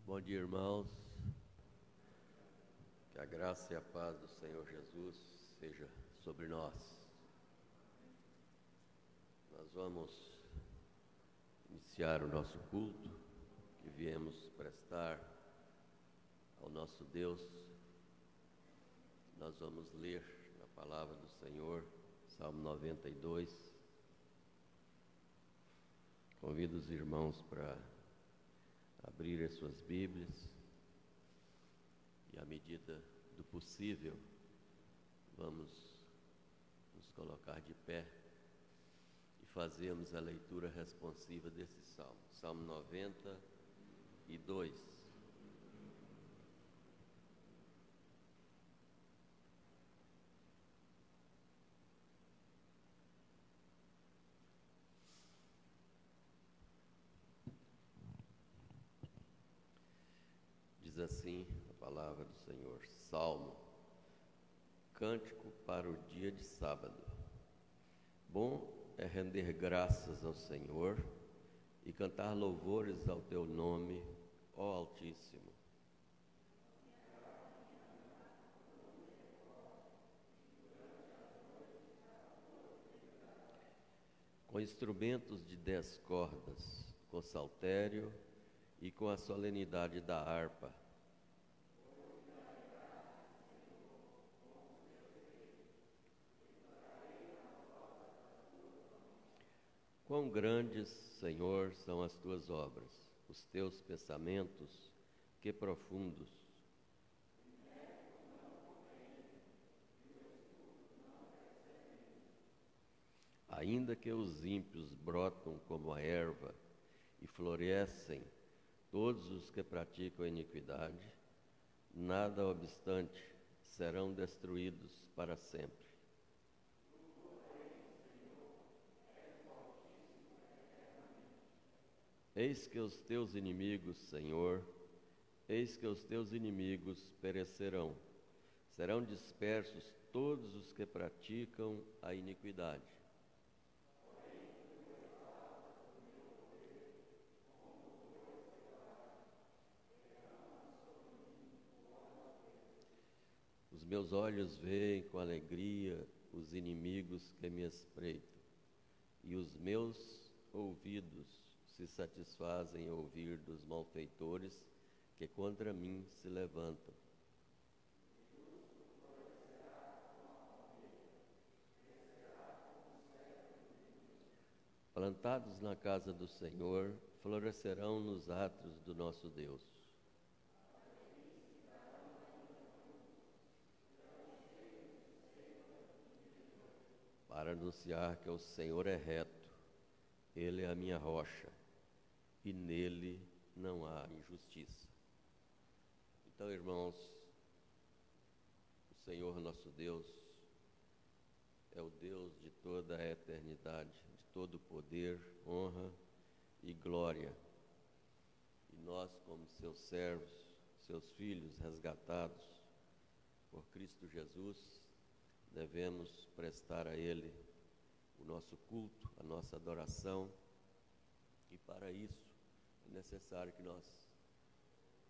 Bom dia, irmãos. Que a graça e a paz do Senhor Jesus seja sobre nós. Nós vamos iniciar o nosso culto que viemos prestar ao nosso Deus. Nós vamos ler na palavra do Senhor, Salmo 92. Convido os irmãos para abrir as suas Bíblias e, à medida do possível, vamos nos colocar de pé e fazermos a leitura responsiva desse salmo. Salmo 92. Diz assim a palavra do Senhor: Salmo, cântico para o dia de sábado. Bom é render graças ao Senhor e cantar louvores ao teu nome, ó Altíssimo. Com instrumentos de 10 cordas, com saltério e com a solenidade da harpa. Quão grandes, Senhor, são as tuas obras, os teus pensamentos, que profundos. Ainda que os ímpios brotam como a erva e florescem todos os que praticam a iniquidade, nada obstante, serão destruídos para sempre. Eis que os teus inimigos, Senhor, eis que os teus inimigos perecerão. Serão dispersos todos os que praticam a iniquidade. Os meus olhos veem com alegria os inimigos que me espreitam, e os meus ouvidos se satisfazem em ouvir dos malfeitores que contra mim se levantam. Plantados na casa do Senhor, florescerão nos átrios do nosso Deus. Para anunciar que o Senhor é reto, Ele é a minha rocha, e nele não há injustiça. Então, irmãos, o Senhor nosso Deus é o Deus de toda a eternidade, de todo poder, honra e glória. E nós, como seus servos, seus filhos resgatados por Cristo Jesus, devemos prestar a Ele o nosso culto, a nossa adoração, e para isso é necessário que nós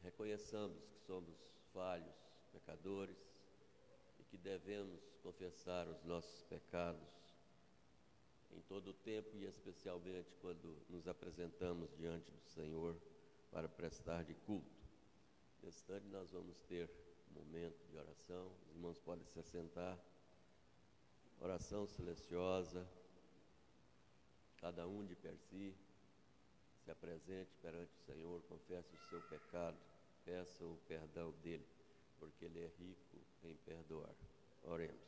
reconheçamos que somos falhos, pecadores, e que devemos confessar os nossos pecados em todo o tempo e especialmente quando nos apresentamos diante do Senhor para prestar de culto. Nesse instante nós vamos ter um momento de oração, os irmãos podem se assentar. Oração silenciosa, cada um de per si, se apresente perante o Senhor, confesse o seu pecado, peça o perdão dele, porque Ele é rico em perdoar. Oremos.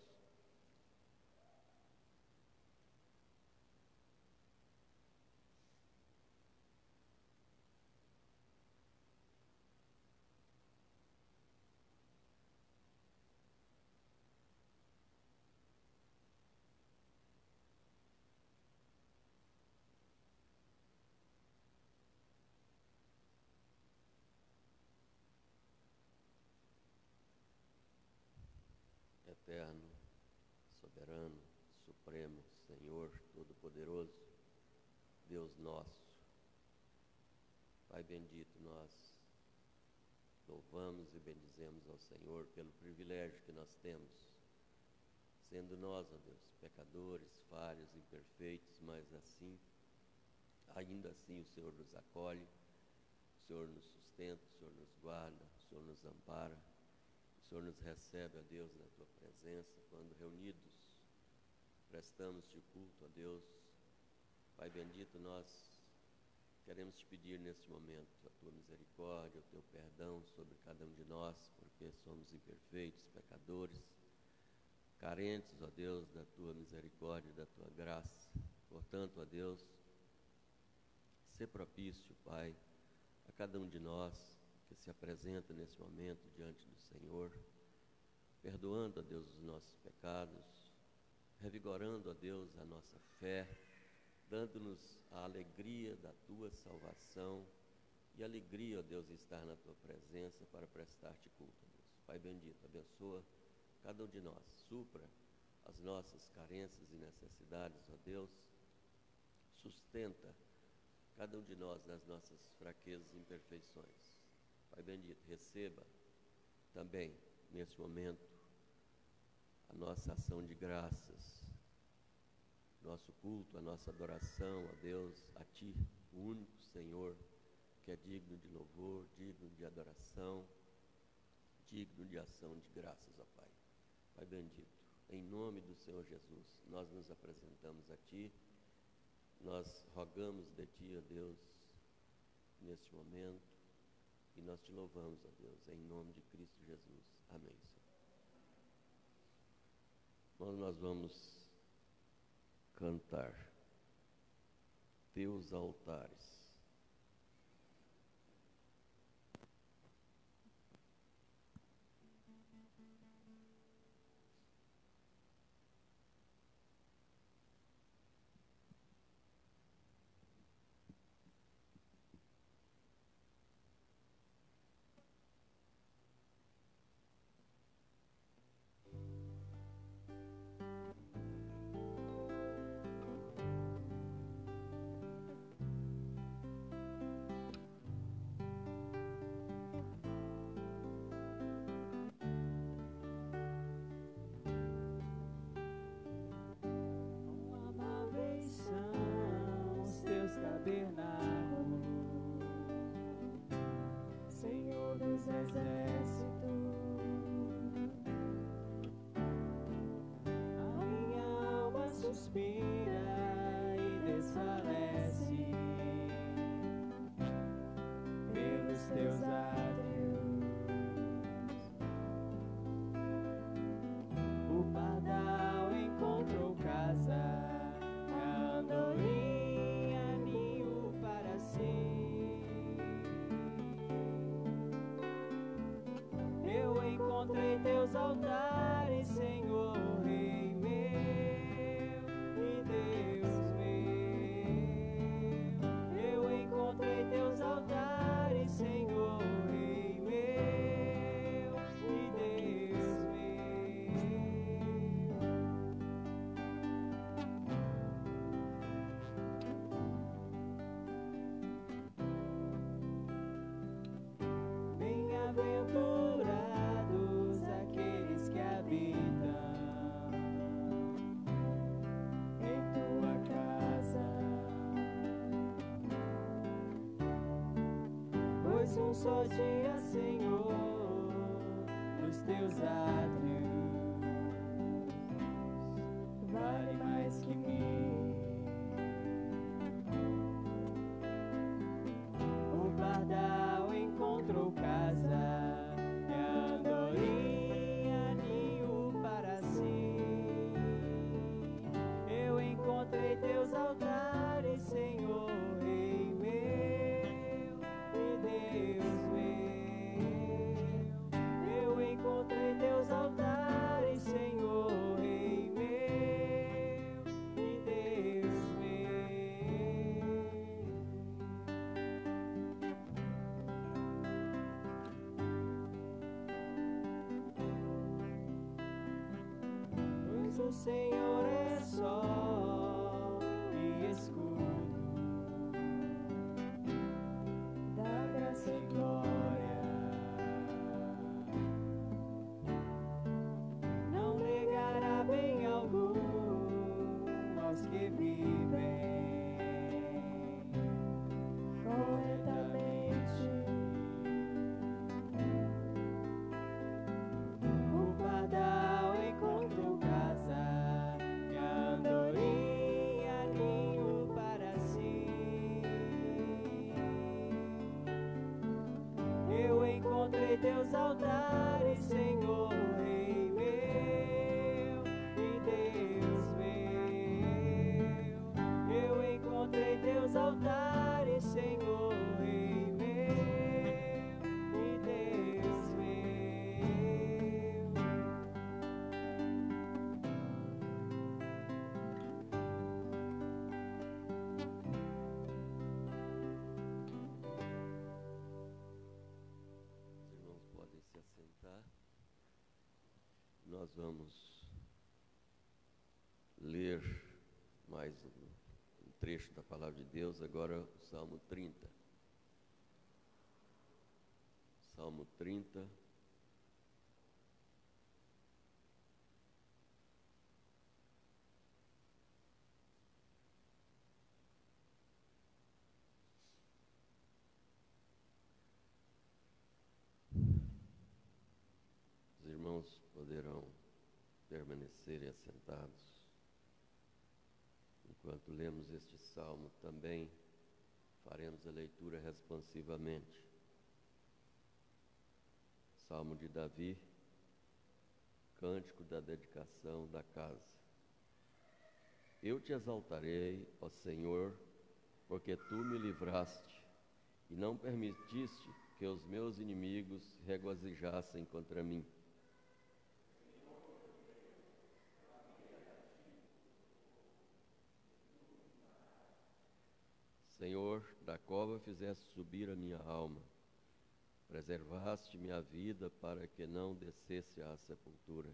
Eterno, soberano, supremo, Senhor Todo-Poderoso, Deus nosso, Pai bendito, nós Louvamos e bendizemos ao Senhor pelo privilégio que nós temos, sendo nós, ó Deus, pecadores, falhos, imperfeitos, mas ainda assim o Senhor nos acolhe, o Senhor nos sustenta, o Senhor nos guarda, o Senhor nos ampara, o Senhor nos recebe, ó Deus, na Tua presença, quando reunidos prestamos-te culto, ó Deus. Pai bendito, nós queremos te pedir neste momento a Tua misericórdia, o Teu perdão sobre cada um de nós, porque somos imperfeitos, pecadores, carentes, ó Deus, da Tua misericórdia e da Tua graça. Portanto, ó Deus, sê propício, Pai, a cada um de nós que se apresenta nesse momento diante do Senhor, perdoando, ó Deus, os nossos pecados, revigorando, ó Deus, a nossa fé, dando-nos a alegria da Tua salvação e a alegria, ó Deus, de estar na Tua presença para prestar-te culto, ó Deus. Pai bendito, abençoa cada um de nós, supra as nossas carências e necessidades, ó Deus, sustenta cada um de nós nas nossas fraquezas e imperfeições. Pai bendito, receba também, neste momento, a nossa ação de graças, nosso culto, a nossa adoração a Deus, a Ti, o único Senhor, que é digno de louvor, digno de adoração, digno de ação de graças, ó Pai. Pai bendito, em nome do Senhor Jesus, nós nos apresentamos a Ti, nós rogamos de Ti, ó Deus, neste momento, e nós Te louvamos, ó Deus, em nome de Cristo Jesus. Amém, Senhor. Nós vamos cantar Teus altares. Senhor dos exércitos, a minha alma suspira e desfalece pelos teus átrios. O pardal encontrou casa, a andorinha ninho para si. Eu encontrei teus altares, Senhor, Rei meu e Deus meu. Eu encontrei teus altares, Senhor, Rei meu e Deus meu. Bem-aventurados aqueles que habitam em tua casa, pois um só dia, Senhor, nos teus átrios vale mais que mil. O pardal encontrou casa, e a andorinha ninho para si. Eu encontrei teus altares, Senhor, Rei meu e Deus meu. Eu encontrei teus altares, Senhor, Rei meu e Deus meu. Pois o Senhor é sol e escudo, da graça e glória. teus altares, Senhor, Rei meu e Deus meu. Eu encontrei teus altares, Senhor, Rei meu e Deus meu. Os irmãos podem se assentar. Nós vamos ler mais um trecho da Palavra de Deus, agora o Salmo 30. Salmo 30. Os irmãos poderão permanecerem assentados. Enquanto lemos este salmo, também faremos a leitura responsivamente. Salmo de Davi, cântico da dedicação da casa. Eu te exaltarei, ó Senhor, porque tu me livraste e não permitiste que os meus inimigos regozijassem contra mim. Senhor, da cova fizeste subir a minha alma, preservaste minha vida para que não descesse à sepultura.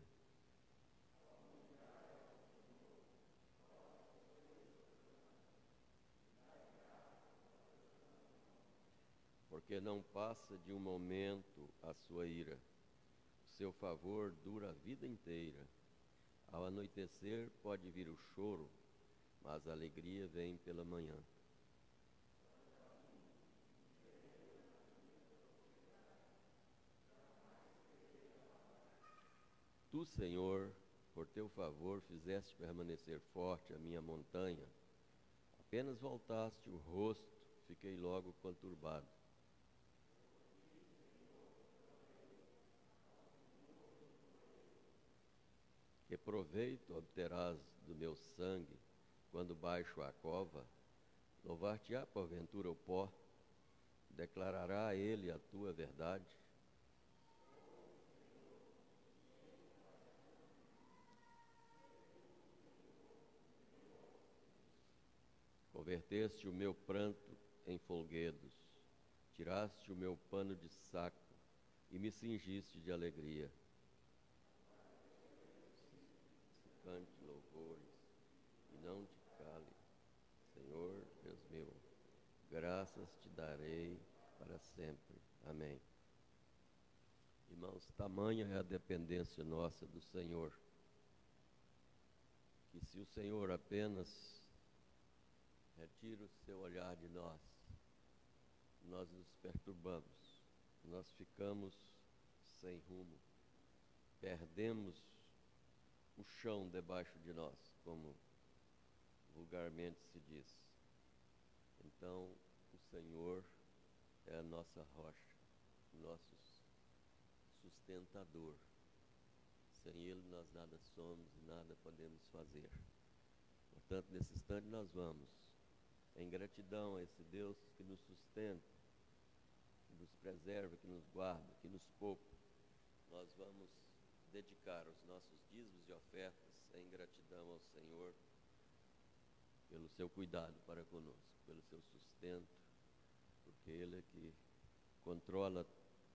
Porque não passa de um momento a sua ira, o seu favor dura a vida inteira. Ao anoitecer pode vir o choro, mas a alegria vem pela manhã. Tu, Senhor, por teu favor, fizeste permanecer forte a minha montanha. Apenas voltaste o rosto, fiquei logo conturbado. Que proveito obterás do meu sangue, quando baixo a cova? Louvar-te-á porventura o pó? Declarará a ele a tua verdade? Converteste o meu pranto em folguedos, tiraste o meu pano de saco e me cingiste de alegria. Cante louvores e não te cale, Senhor Deus meu, graças te darei para sempre. Amém. Irmãos, tamanha é a dependência nossa do Senhor, que se o Senhor apenas retira o seu olhar de nós, nós nos perturbamos, nós ficamos sem rumo, perdemos o chão debaixo de nós, como vulgarmente se diz. Então, o Senhor é a nossa rocha, o nosso sustentador. Sem Ele nós nada somos e nada podemos fazer. Portanto, nesse instante nós vamos, em gratidão a esse Deus que nos sustenta, que nos preserva, que nos guarda, que nos poupa, nós vamos dedicar os nossos dízimos e ofertas em gratidão ao Senhor pelo seu cuidado para conosco, pelo seu sustento, porque Ele é que controla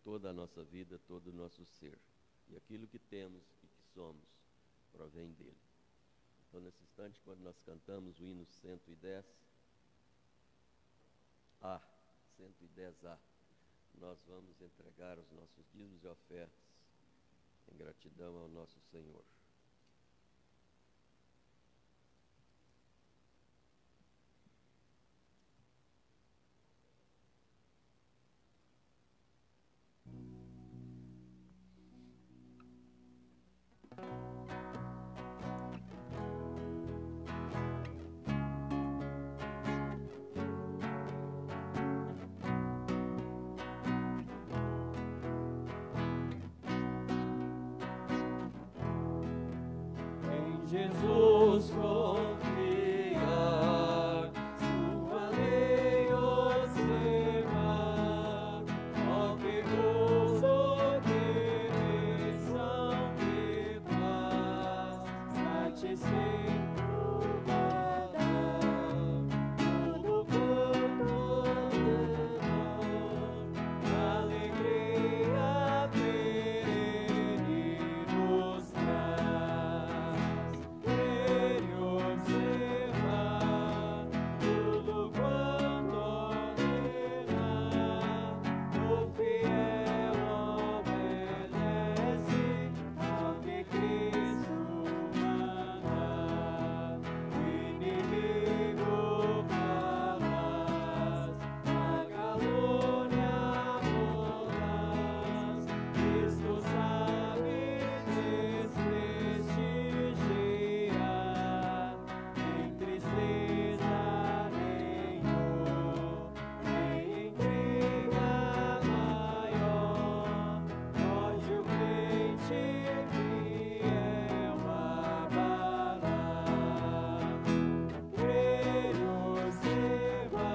toda a nossa vida, todo o nosso ser. E aquilo que temos e que somos provém dEle. Então, nesse instante, quando nós cantamos o hino 110A, nós vamos entregar os nossos dízimos e ofertas em gratidão ao nosso Senhor. Jesus confiar, sua lei observar, ó que gozo, que missão, que paz, satisfeito guardar, tudo quanto alegria perene nos traz. Ele observar tudo quanto ordenar, o fiel obedece ao que Cristo mandar. O inimigo falaz, a calúnia mordaz, Cristo sabe desprestigiar. Nem tristeza, nem dor, nem intriga maior pode o crente fiel abalar. Crer e observar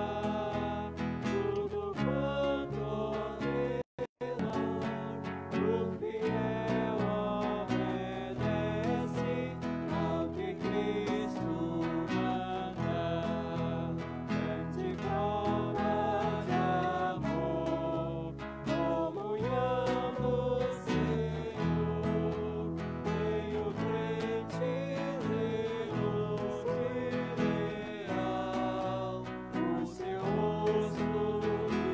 tudo quanto ordenar, o fiel obedece ao que Cristo mandar. Grande prova de amor, comunhão do Senhor, tem o crente zeloso e leal, o seu rosto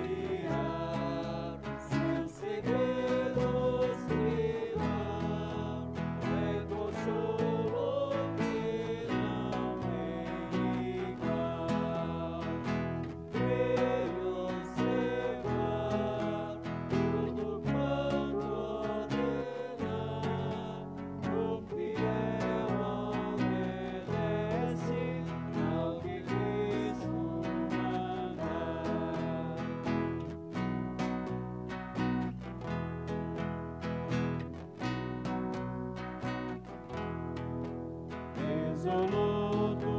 mirar, seus segredos privar, é consolo que não tem igual. Crer e observar tudo quanto ordenar, o fiel obedece ao que Cristo mandar. Resoluto,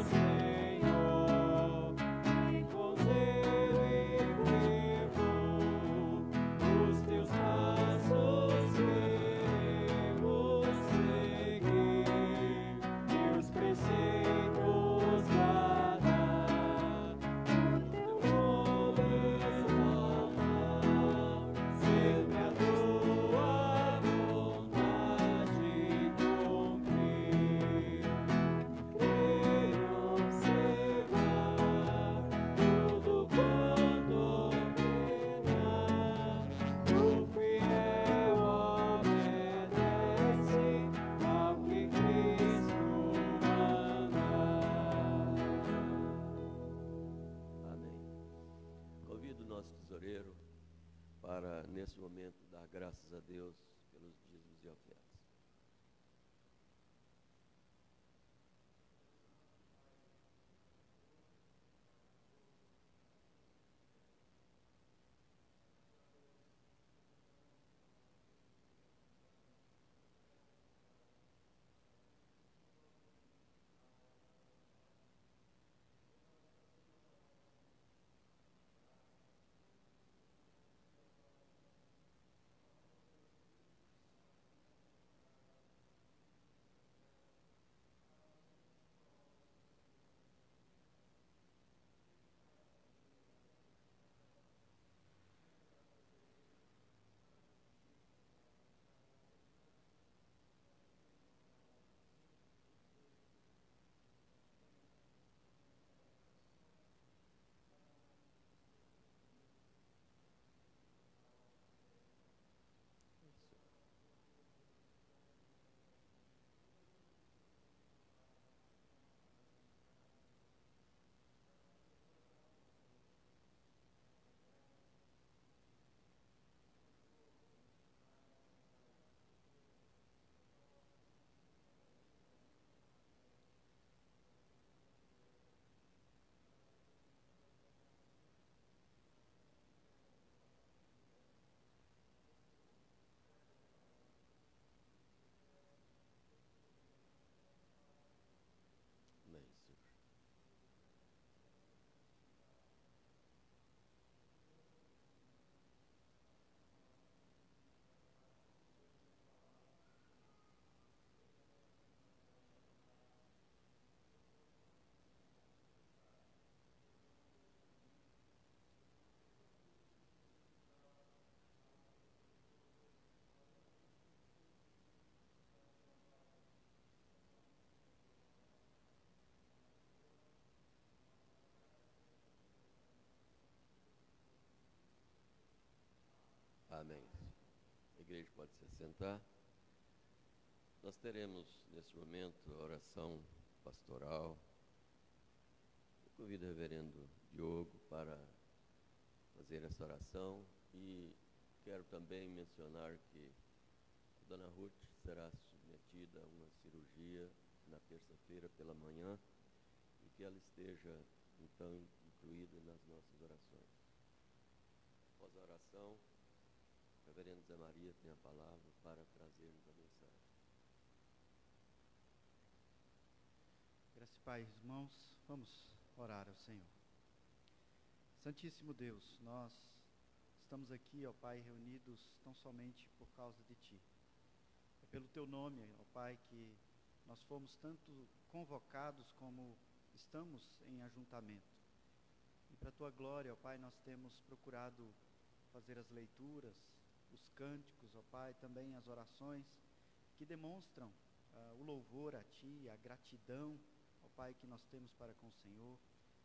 Senhor, e com zelo e fervor, os teus passos queremos seguir, teus preceitos guardar, o teu nome exaltar, sempre a tua vontade cumprir. Crer e observar tudo quanto ordenar, o fiel obedece ao que Cristo mandar. Amém. Convido o nosso tesoureiro para, nesse momento, dar graças a Deus pelos dízimos e ofertas. Amém. A igreja pode se assentar. Nós teremos, nesse momento, a oração pastoral. Eu convido o reverendo Diogo para fazer essa oração e quero também mencionar que a dona Ruth será submetida a uma cirurgia na terça-feira pela manhã e que ela esteja, então, incluída nas nossas orações. Após a oração, o reverendo Zé Maria tem a palavra para trazermos a mensagem. Graças e paz, irmãos, vamos orar ao Senhor. Santíssimo Deus, nós estamos aqui, ó Pai, reunidos tão somente por causa de Ti. É pelo Teu nome, ó Pai, que nós fomos tanto convocados como estamos em ajuntamento. E para a Tua glória, ó Pai, nós temos procurado fazer as leituras, os cânticos, ó Pai, também as orações que demonstram o louvor a Ti, a gratidão, ó Pai, que nós temos para com o Senhor.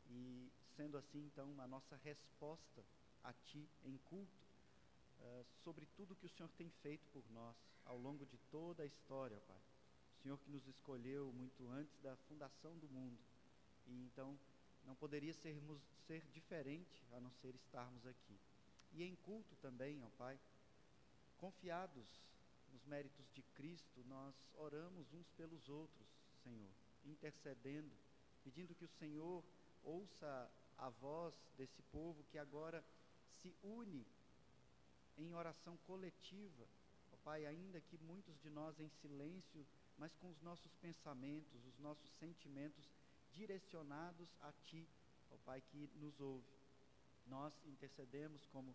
E sendo assim, então, a nossa resposta a Ti em culto, sobre tudo que o Senhor tem feito por nós ao longo de toda a história, ó Pai. O Senhor que nos escolheu muito antes da fundação do mundo. E então, não poderia ser diferente a não ser estarmos aqui. E em culto também, ó Pai, confiados nos méritos de Cristo, nós oramos uns pelos outros, Senhor, intercedendo, pedindo que o Senhor ouça a voz desse povo que agora se une em oração coletiva, ó Pai, ainda que muitos de nós em silêncio, mas com os nossos pensamentos, os nossos sentimentos direcionados a Ti, ó Pai, que nos ouve. Nós intercedemos, como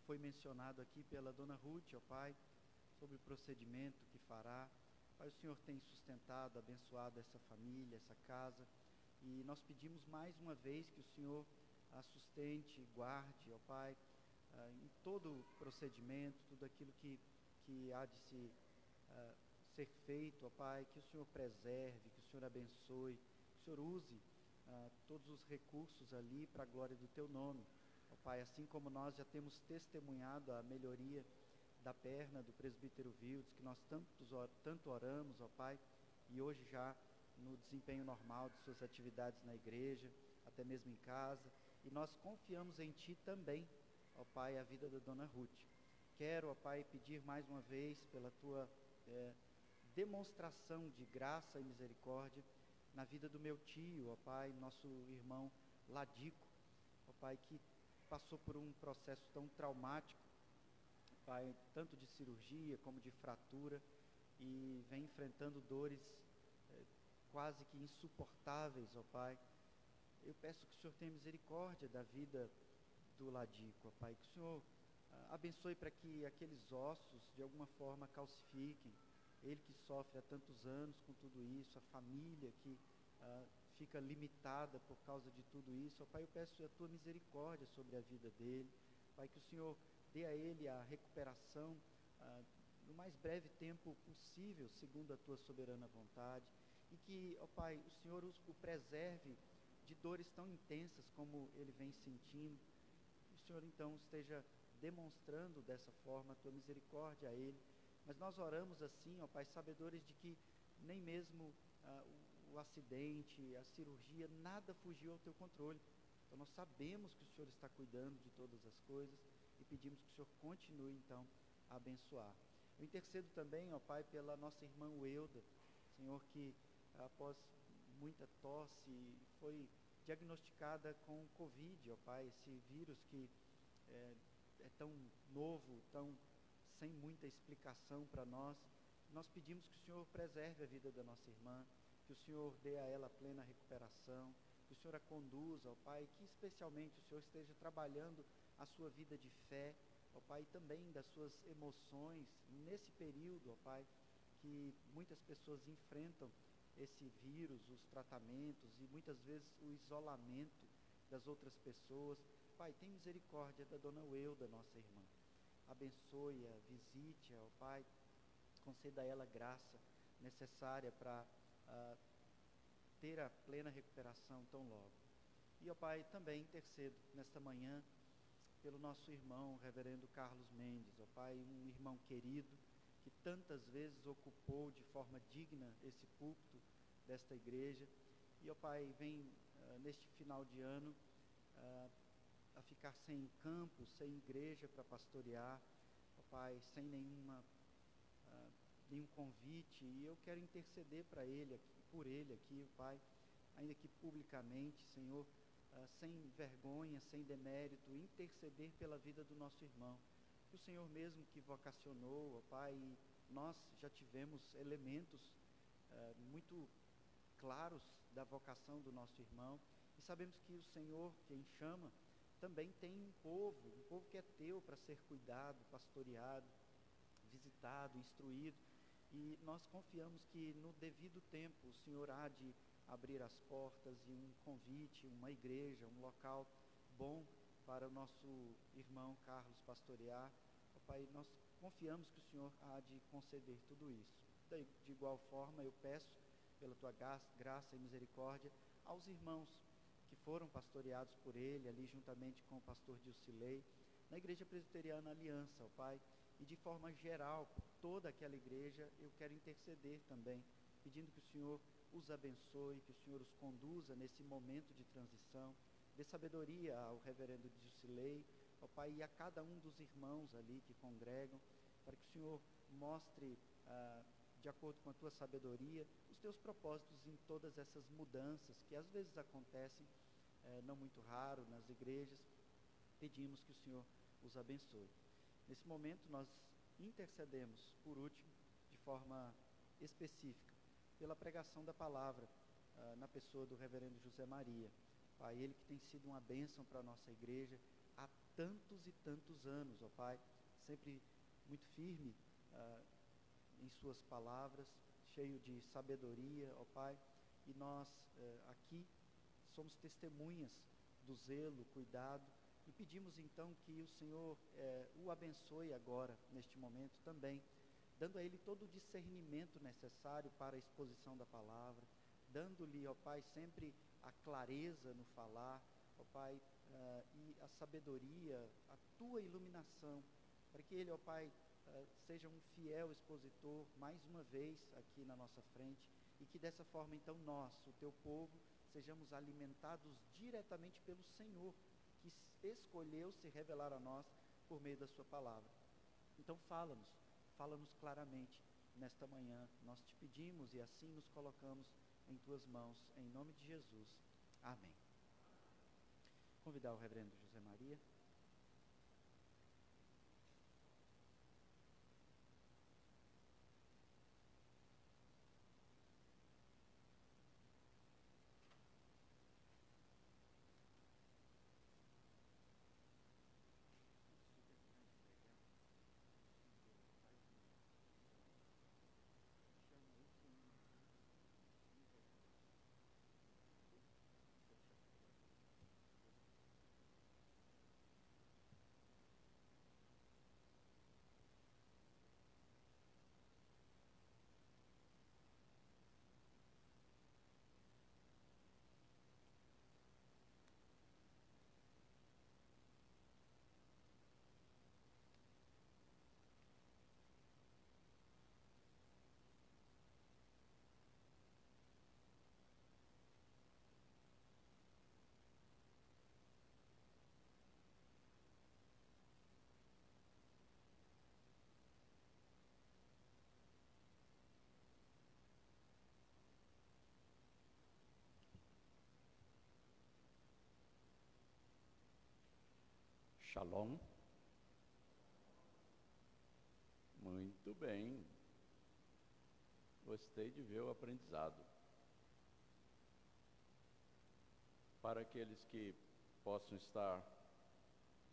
foi mencionado aqui pela dona Ruth, ó Pai, sobre o procedimento que fará. Pai, o Senhor tem sustentado, abençoado essa família, essa casa, e nós pedimos mais uma vez que o Senhor a sustente, guarde, ó Pai, em todo o procedimento, tudo aquilo que há de ser feito, ó Pai, que o Senhor preserve, que o Senhor abençoe, que o Senhor use todos os recursos ali para a glória do Teu nome. Ó Pai, assim como nós já temos testemunhado a melhoria da perna do presbítero Wildes, que nós tanto oramos, ó Pai, e hoje já no desempenho normal de suas atividades na igreja, até mesmo em casa, e nós confiamos em Ti também, ó Pai, a vida da dona Ruth. Quero, ó Pai, pedir mais uma vez pela Tua demonstração de graça e misericórdia na vida do meu tio, ó Pai, nosso irmão Ladico, ó Pai, que passou por um processo tão traumático, Pai, tanto de cirurgia como de fratura, e vem enfrentando dores quase que insuportáveis, ó Pai. Eu peço que o Senhor tenha misericórdia da vida do Ladico, ó Pai, que o Senhor abençoe para que aqueles ossos de alguma forma calcifiquem, ele que sofre há tantos anos com tudo isso, a família que fica limitada por causa de tudo isso, ó Pai, eu peço a Tua misericórdia sobre a vida dele, Pai, que o Senhor dê a ele a recuperação no mais breve tempo possível, segundo a Tua soberana vontade, e que, ó Pai, o Senhor o preserve de dores tão intensas como ele vem sentindo. O Senhor, então, esteja demonstrando dessa forma a Tua misericórdia a ele. Mas nós oramos assim, ó Pai, sabedores de que nem mesmo o acidente, a cirurgia, nada fugiu ao Teu controle. Então nós sabemos que o Senhor está cuidando de todas as coisas e pedimos que o Senhor continue, então, a abençoar. Eu intercedo também, ó Pai, pela nossa irmã Welda, Senhor, que após muita tosse foi diagnosticada com Covid, ó Pai, esse vírus que é tão novo, tão sem muita explicação para nós. Nós pedimos que o Senhor preserve a vida da nossa irmã, que o Senhor dê a ela plena recuperação, que o Senhor a conduza, ó Pai, que especialmente o Senhor esteja trabalhando a sua vida de fé, ó Pai, e também das suas emoções, nesse período, ó Pai, que muitas pessoas enfrentam esse vírus, os tratamentos e muitas vezes o isolamento das outras pessoas. Pai, tem misericórdia da dona Welda, nossa irmã. Abençoe-a, visite-a, ó Pai, conceda a ela graça necessária para ter a plena recuperação tão logo. E, ó Pai, também intercedo nesta manhã pelo nosso irmão, reverendo Carlos Mendes, ó Pai, um irmão querido, que tantas vezes ocupou de forma digna esse púlpito desta igreja, e, ó Pai, vem neste final de ano a ficar sem campo, sem igreja para pastorear, ó Pai, sem nenhum convite, e eu quero interceder por ele aqui, ó Pai, ainda que publicamente, Senhor, sem vergonha, sem demérito, interceder pela vida do nosso irmão, que o Senhor mesmo que vocacionou, ó Pai, e nós já tivemos elementos muito claros da vocação do nosso irmão, e sabemos que o Senhor, quem chama, também tem um povo que é teu para ser cuidado, pastoreado, visitado, instruído, e nós confiamos que no devido tempo o Senhor há de abrir as portas e um convite, uma igreja, um local bom para o nosso irmão Carlos pastorear. Ó Pai, nós confiamos que o Senhor há de conceder tudo isso. De igual forma, eu peço pela tua graça e misericórdia aos irmãos que foram pastoreados por ele, ali juntamente com o pastor Dilcilei, na Igreja Presbiteriana Aliança, ó Pai, e de forma geral, por toda aquela igreja, eu quero interceder também, pedindo que o Senhor os abençoe, que o Senhor os conduza nesse momento de transição, dê sabedoria ao reverendo Dilcilei, ó Pai, e a cada um dos irmãos ali que congregam, para que o Senhor mostre, de acordo com a tua sabedoria, os teus propósitos em todas essas mudanças que às vezes acontecem, não muito raro, nas igrejas. Pedimos que o Senhor os abençoe. Nesse momento nós intercedemos, por último, de forma específica, pela pregação da palavra, na pessoa do reverendo José Maria. Pai, ele que tem sido uma bênção para a nossa igreja há tantos e tantos anos, ó Pai, sempre muito firme em suas palavras, cheio de sabedoria, ó Pai, e nós aqui somos testemunhas do zelo, cuidado, e pedimos então que o Senhor o abençoe agora, neste momento também, dando a ele todo o discernimento necessário para a exposição da palavra, dando-lhe, ó Pai, sempre a clareza no falar, ó Pai, e a sabedoria, a tua iluminação, para que ele, ó Pai, seja um fiel expositor mais uma vez aqui na nossa frente, e que dessa forma então nós, o teu povo, sejamos alimentados diretamente pelo Senhor, que escolheu se revelar a nós por meio da sua palavra. Então fala-nos claramente nesta manhã, nós te pedimos e assim nos colocamos em tuas mãos, em nome de Jesus, amém. Convidar o reverendo José Maria. Shalom. Muito bem. Gostei de ver o aprendizado. Para aqueles que possam estar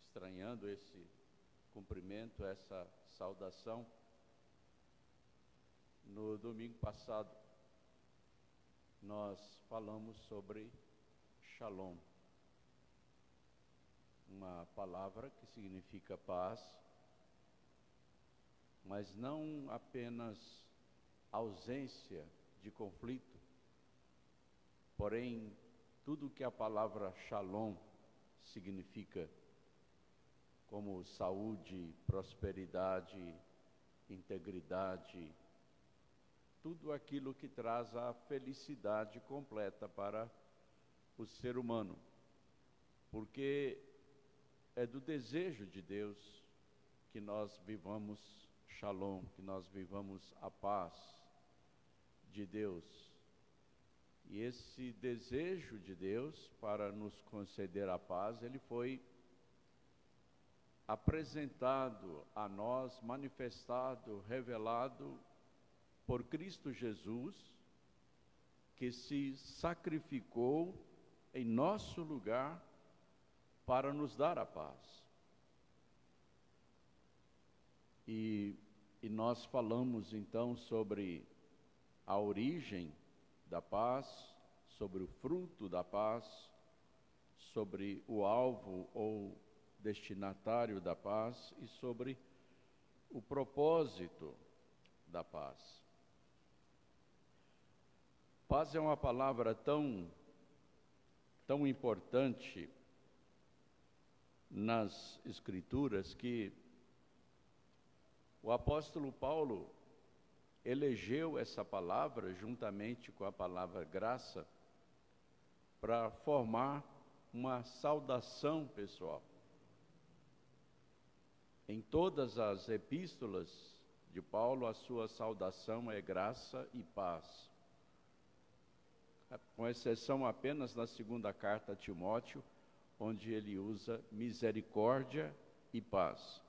estranhando esse cumprimento, essa saudação, no domingo passado nós falamos sobre Shalom, uma palavra que significa paz, mas não apenas ausência de conflito, porém tudo que a palavra Shalom significa como saúde, prosperidade, integridade, tudo aquilo que traz a felicidade completa para o ser humano. Porque é do desejo de Deus que nós vivamos Shalom, que nós vivamos a paz de Deus. E esse desejo de Deus para nos conceder a paz, ele foi apresentado a nós, manifestado, revelado por Cristo Jesus, que se sacrificou em nosso lugar para nos dar a paz. E nós falamos então sobre a origem da paz, sobre o fruto da paz, sobre o alvo ou destinatário da paz e sobre o propósito da paz. Paz é uma palavra tão importante nas Escrituras que o apóstolo Paulo elegeu essa palavra juntamente com a palavra graça para formar uma saudação pessoal. Em todas as epístolas de Paulo, a sua saudação é graça e paz. Com exceção apenas na segunda carta a Timóteo, onde ele usa misericórdia e paz.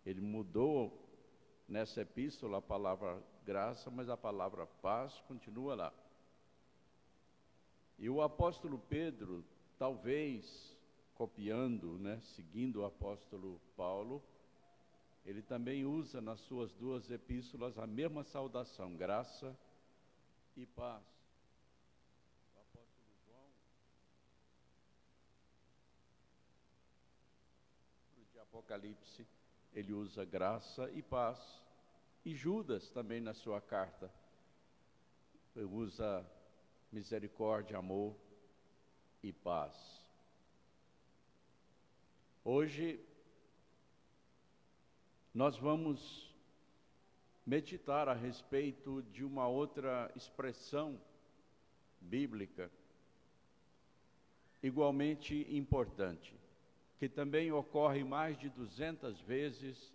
Ele mudou nessa epístola a palavra graça, mas a palavra paz continua lá. E o apóstolo Pedro, talvez copiando, seguindo o apóstolo Paulo, ele também usa nas suas duas epístolas a mesma saudação, graça e paz. O apóstolo João, no livro de Apocalipse, ele usa graça e paz. E Judas também na sua carta usa misericórdia, amor e paz. Hoje nós vamos meditar a respeito de uma outra expressão bíblica igualmente importante, que também ocorre mais de 200 vezes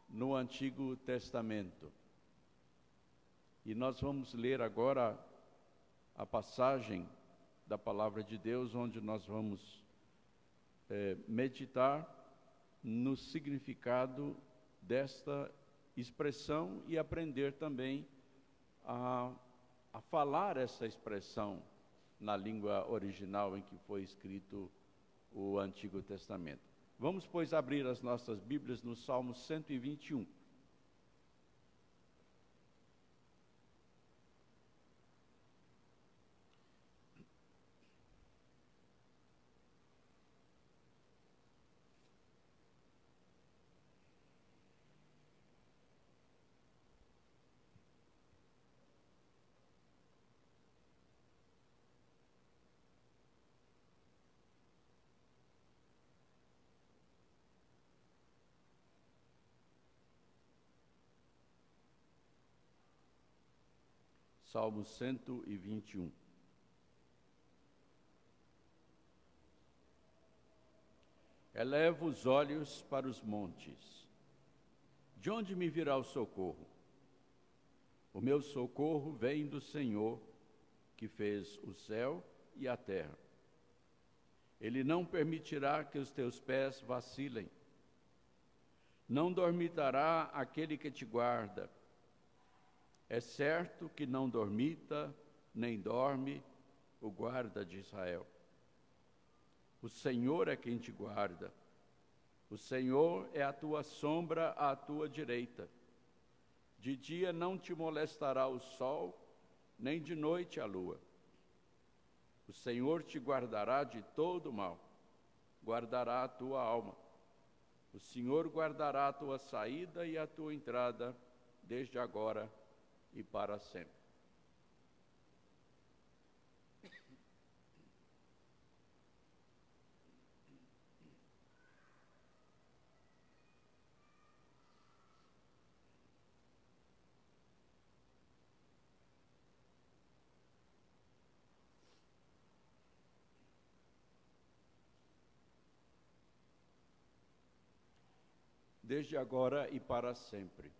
no Antigo Testamento. E nós vamos ler agora a passagem da Palavra de Deus, onde nós vamos meditar no significado desta expressão e aprender também a falar essa expressão na língua original em que foi escrito o Antigo Testamento. Vamos, pois, abrir as nossas Bíblias no Salmo 121. Salmo 121. Elevo os olhos para os montes. De onde me virá o socorro? O meu socorro vem do Senhor, que fez o céu e a terra. Ele não permitirá que os teus pés vacilem. Não dormitará aquele que te guarda. É certo que não dormita, nem dorme o guarda de Israel. O Senhor é quem te guarda. O Senhor é a tua sombra à tua direita. De dia não te molestará o sol, nem de noite a lua. O Senhor te guardará de todo mal, guardará a tua alma. O Senhor guardará a tua saída e a tua entrada, desde agora e para sempre. desde agora e para sempre.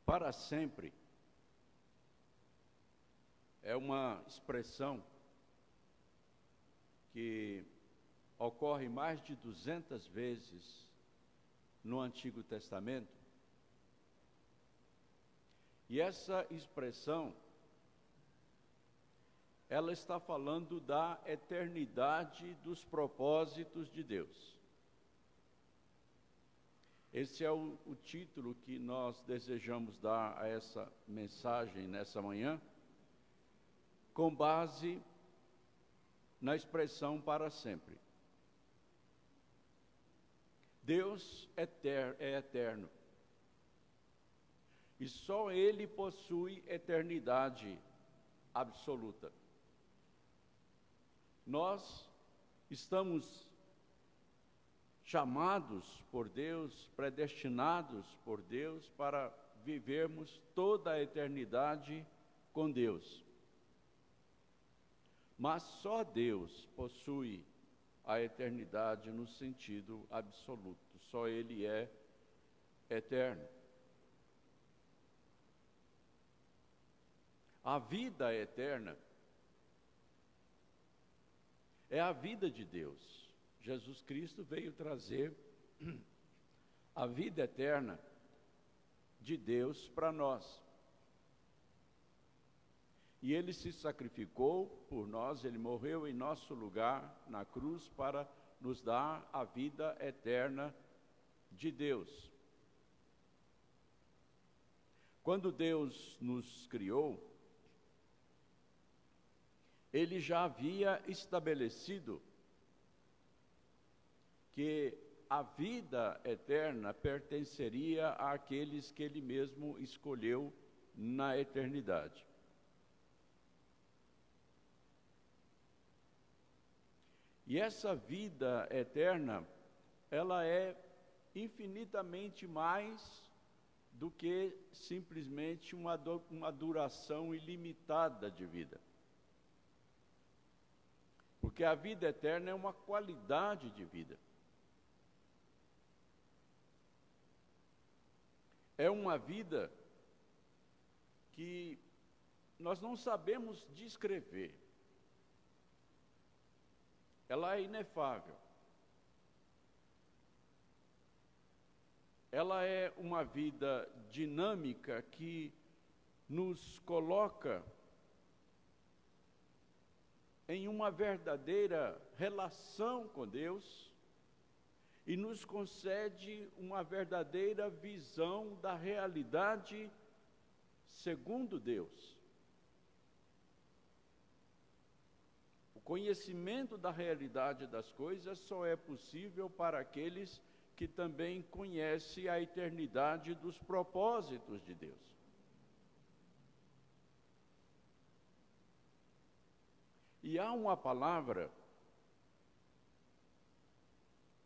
Para sempre é uma expressão que ocorre mais de 200 vezes no Antigo Testamento. E essa expressão, ela está falando da eternidade dos propósitos de Deus. Esse é o título que nós desejamos dar a essa mensagem nessa manhã, com base na expressão para sempre. Deus é eterno. E só Ele possui eternidade absoluta. Nós estamos chamados por Deus, predestinados por Deus para vivermos toda a eternidade com Deus. Mas só Deus possui a eternidade no sentido absoluto. Só Ele é eterno. A vida eterna é a vida de Deus. Jesus Cristo veio trazer a vida eterna de Deus para nós. E Ele se sacrificou por nós, Ele morreu em nosso lugar na cruz para nos dar a vida eterna de Deus. Quando Deus nos criou, Ele já havia estabelecido que a vida eterna pertenceria àqueles que Ele mesmo escolheu na eternidade. E essa vida eterna, ela é infinitamente mais do que simplesmente uma duração ilimitada de vida. Porque a vida eterna é uma qualidade de vida. É uma vida que nós não sabemos descrever. Ela é inefável. Ela é uma vida dinâmica que nos coloca em uma verdadeira relação com Deus e nos concede uma verdadeira visão da realidade segundo Deus. O conhecimento da realidade das coisas só é possível para aqueles que também conhecem a eternidade dos propósitos de Deus. E há uma palavra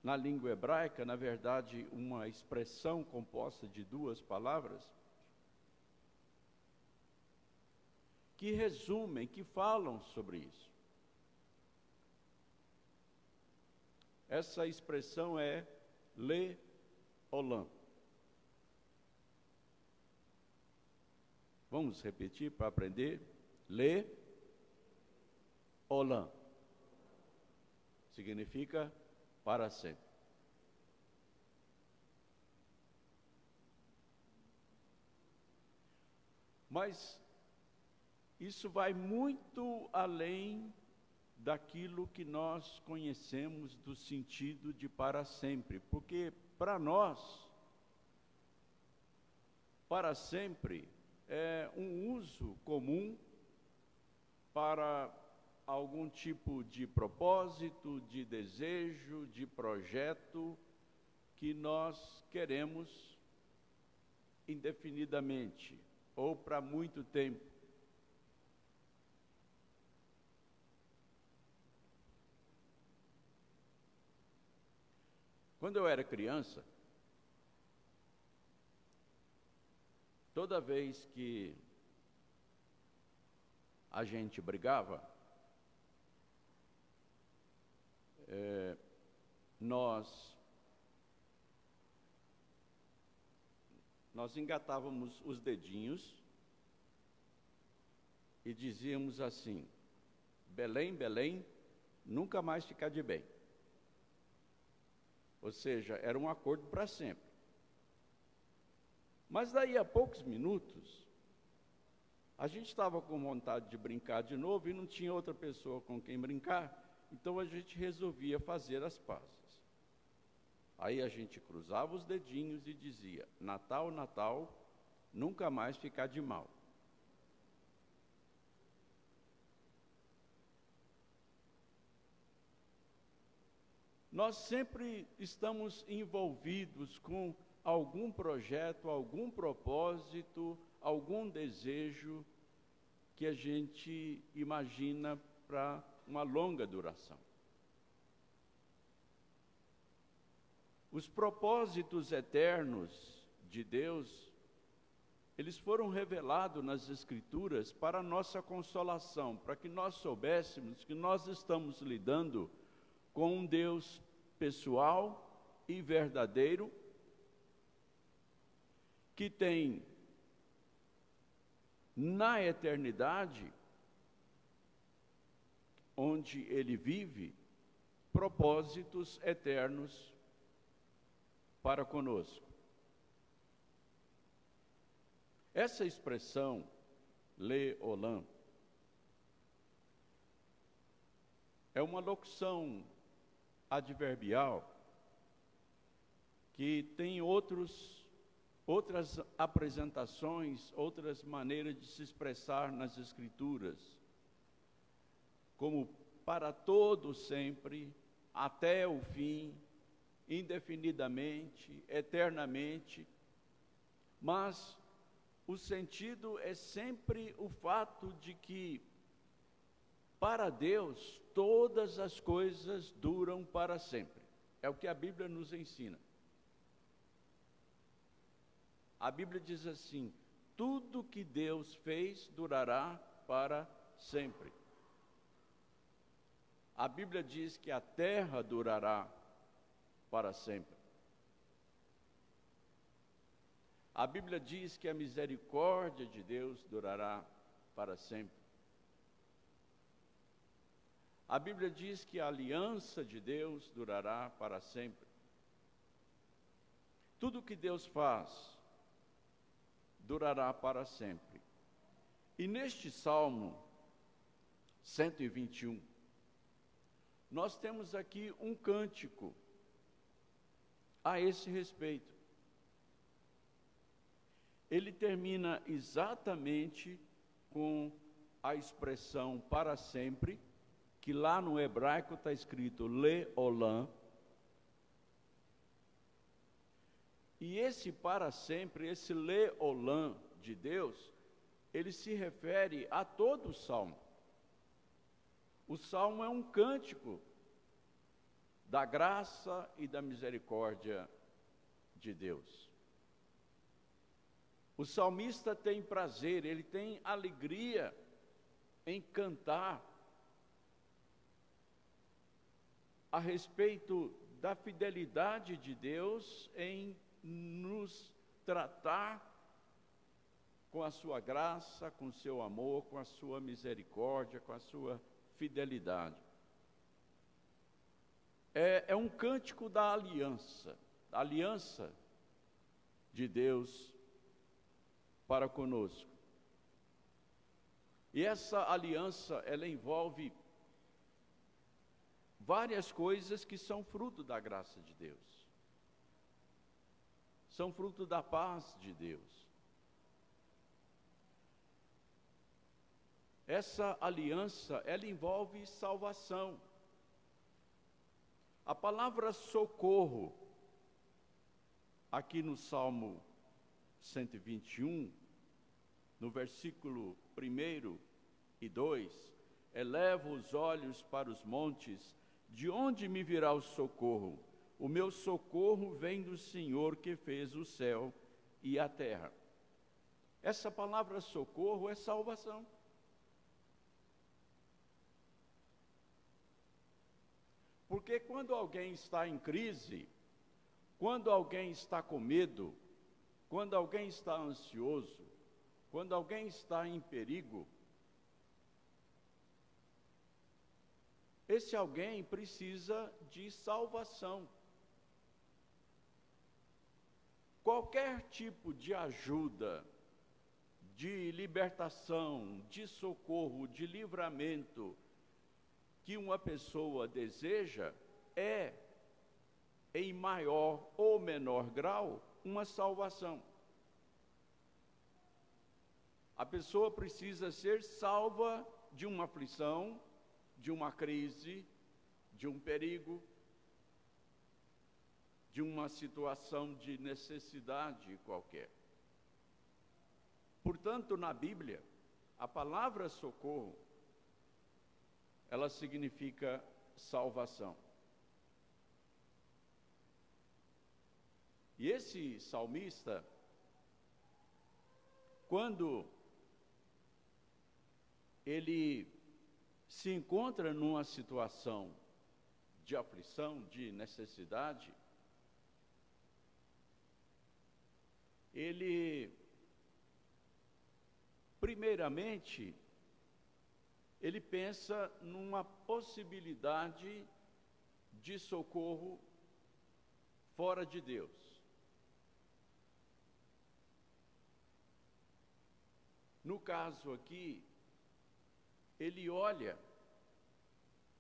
na língua hebraica, na verdade, uma expressão composta de duas palavras, que resumem, que falam sobre isso. Essa expressão é le-olam. Vamos repetir para aprender? Le-olam. Significa para sempre. Mas isso vai muito além daquilo que nós conhecemos do sentido de para sempre, porque para nós, para sempre é um uso comum para algum tipo de propósito, de desejo, de projeto que nós queremos indefinidamente ou para muito tempo. Quando eu era criança, toda vez que a gente brigava, nós nós engatávamos os dedinhos e dizíamos assim: Belém, Belém, nunca mais ficar de bem. Ou seja, era um acordo para sempre. Mas daí a poucos minutos, a gente estava com vontade de brincar de novo e não tinha outra pessoa com quem brincar, então a gente resolvia fazer as pazes. Aí a gente cruzava os dedinhos e dizia: Natal, Natal, nunca mais ficar de mal. Nós sempre estamos envolvidos com algum projeto, algum propósito, algum desejo que a gente imagina para uma longa duração. Os propósitos eternos de Deus, eles foram revelados nas Escrituras para a nossa consolação, para que nós soubéssemos que nós estamos lidando com um Deus pessoal e verdadeiro, que tem na eternidade, onde Ele vive, propósitos eternos para conosco. Essa expressão, Leolam, é uma locução adverbial que tem outras apresentações, outras maneiras de se expressar nas Escrituras, como para todo sempre, até o fim, indefinidamente, eternamente, mas o sentido é sempre o fato de que, para Deus, todas as coisas duram para sempre. É o que a Bíblia nos ensina. A Bíblia diz assim: tudo que Deus fez durará para sempre. A Bíblia diz que a terra durará para sempre. A Bíblia diz que a misericórdia de Deus durará para sempre. A Bíblia diz que a aliança de Deus durará para sempre. Tudo que Deus faz durará para sempre. E neste Salmo 121, nós temos aqui um cântico a esse respeito. Ele termina exatamente com a expressão para sempre, que lá no hebraico está escrito Leolam. E esse para sempre, esse Leolam de Deus, ele se refere a todo o Salmo. O Salmo é um cântico da graça e da misericórdia de Deus. O salmista tem prazer, ele tem alegria em cantar a respeito da fidelidade de Deus em nos tratar com a sua graça, com o seu amor, com a sua misericórdia, com a sua fidelidade. É um cântico da aliança de Deus para conosco. E essa aliança, ela envolve várias coisas que são fruto da graça de Deus. São fruto da paz de Deus. Essa aliança, ela envolve salvação. A palavra socorro, aqui no Salmo 121, no versículo 1 e 2, eleva os olhos para os montes, de onde me virá o socorro? O meu socorro vem do Senhor que fez o céu e a terra. Essa palavra socorro é salvação. Porque quando alguém está em crise, quando alguém está com medo, quando alguém está ansioso, quando alguém está em perigo, esse alguém precisa de salvação. Qualquer tipo de ajuda, de libertação, de socorro, de livramento que uma pessoa deseja é, em maior ou menor grau, uma salvação. A pessoa precisa ser salva de uma aflição, de uma crise, de um perigo, de uma situação de necessidade qualquer. Portanto, na Bíblia, a palavra socorro, ela significa salvação. E esse salmista, quando ele se encontra numa situação de aflição, de necessidade, ele, primeiramente, ele pensa numa possibilidade de socorro fora de Deus. No caso aqui, ele olha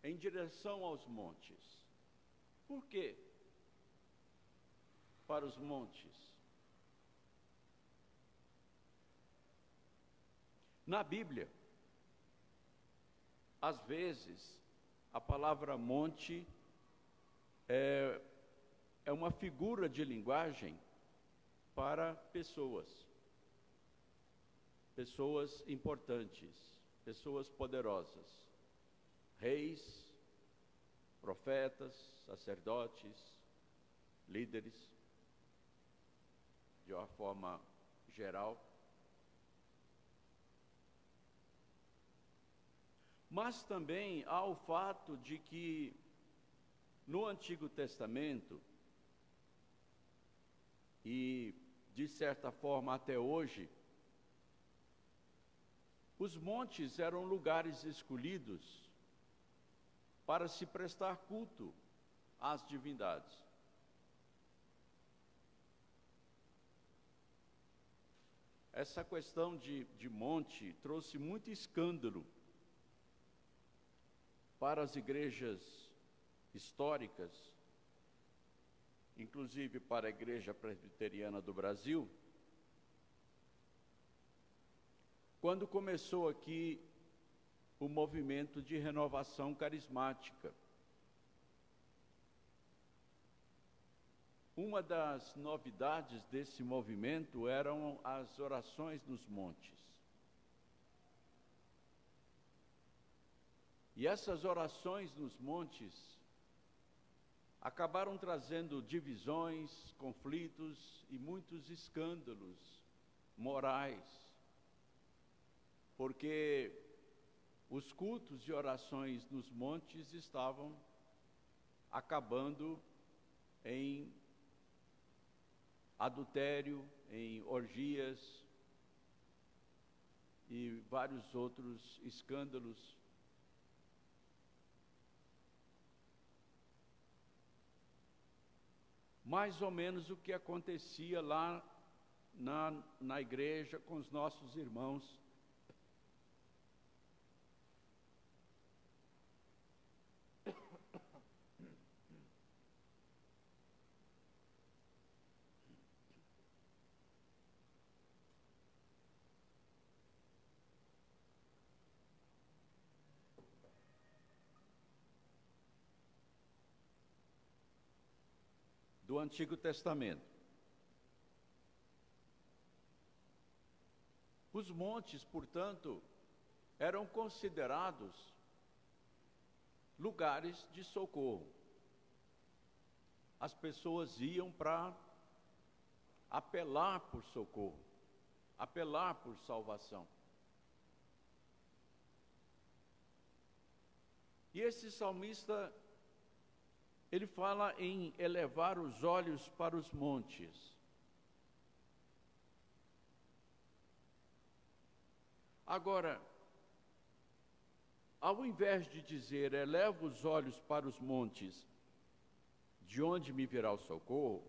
em direção aos montes. Por quê? Para os montes. Na Bíblia, às vezes, a palavra monte é uma figura de linguagem para pessoas importantes, pessoas poderosas, reis, profetas, sacerdotes, líderes, de uma forma geral. Mas também há o fato de que, no Antigo Testamento, e de certa forma até hoje, os montes eram lugares escolhidos para se prestar culto às divindades. Essa questão de monte trouxe muito escândalo para as igrejas históricas, inclusive para a Igreja Presbiteriana do Brasil, quando começou aqui o movimento de renovação carismática. Uma das novidades desse movimento eram as orações nos montes. E essas orações nos montes acabaram trazendo divisões, conflitos e muitos escândalos morais, porque os cultos e orações nos montes estavam acabando em adultério, em orgias e vários outros escândalos. Mais ou menos o que acontecia lá na igreja com os nossos irmãos. Do Antigo Testamento. Os montes, portanto, eram considerados lugares de socorro. As pessoas iam para apelar por socorro, apelar por salvação. E esse salmista, ele fala em elevar os olhos para os montes. Agora, ao invés de dizer, eleva os olhos para os montes, de onde me virá o socorro,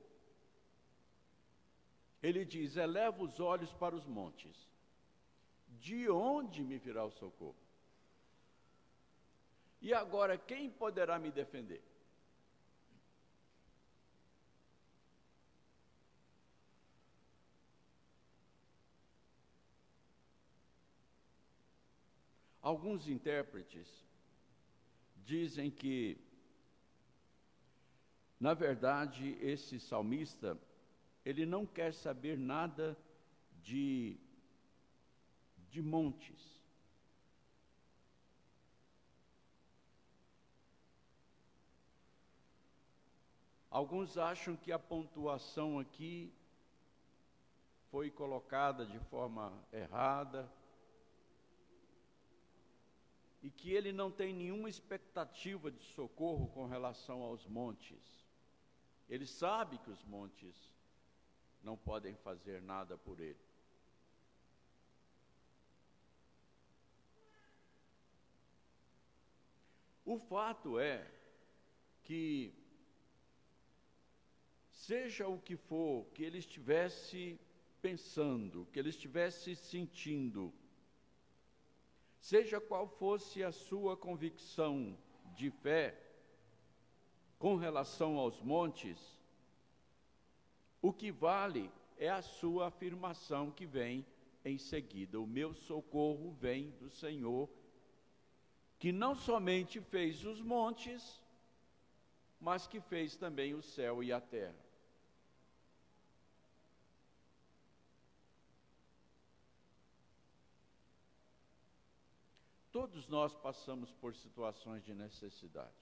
ele diz, eleva os olhos para os montes, de onde me virá o socorro? E agora, quem poderá me defender? Alguns intérpretes dizem que, na verdade, esse salmista, ele não quer saber nada de montes. Alguns acham que a pontuação aqui foi colocada de forma errada e que ele não tem nenhuma expectativa de socorro com relação aos montes. Ele sabe que os montes não podem fazer nada por ele. O fato é que, seja o que for que ele estivesse pensando, que ele estivesse sentindo, seja qual fosse a sua convicção de fé com relação aos montes, o que vale é a sua afirmação que vem em seguida. O meu socorro vem do Senhor, que não somente fez os montes, mas que fez também o céu e a terra. Todos nós passamos por situações de necessidade.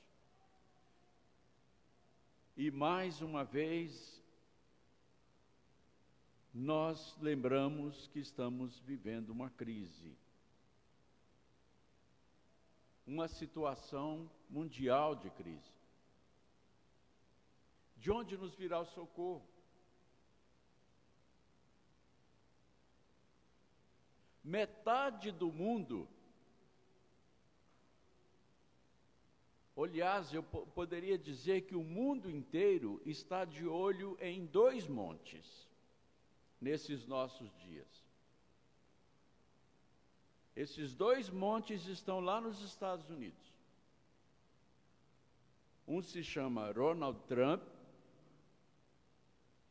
E mais uma vez, nós lembramos que estamos vivendo uma crise. Uma situação mundial de crise. De onde nos virá o socorro? Metade do mundo, aliás, eu poderia dizer que o mundo inteiro está de olho em 2 montes, nesses nossos dias. Esses 2 montes estão lá nos Estados Unidos. Um se chama Donald Trump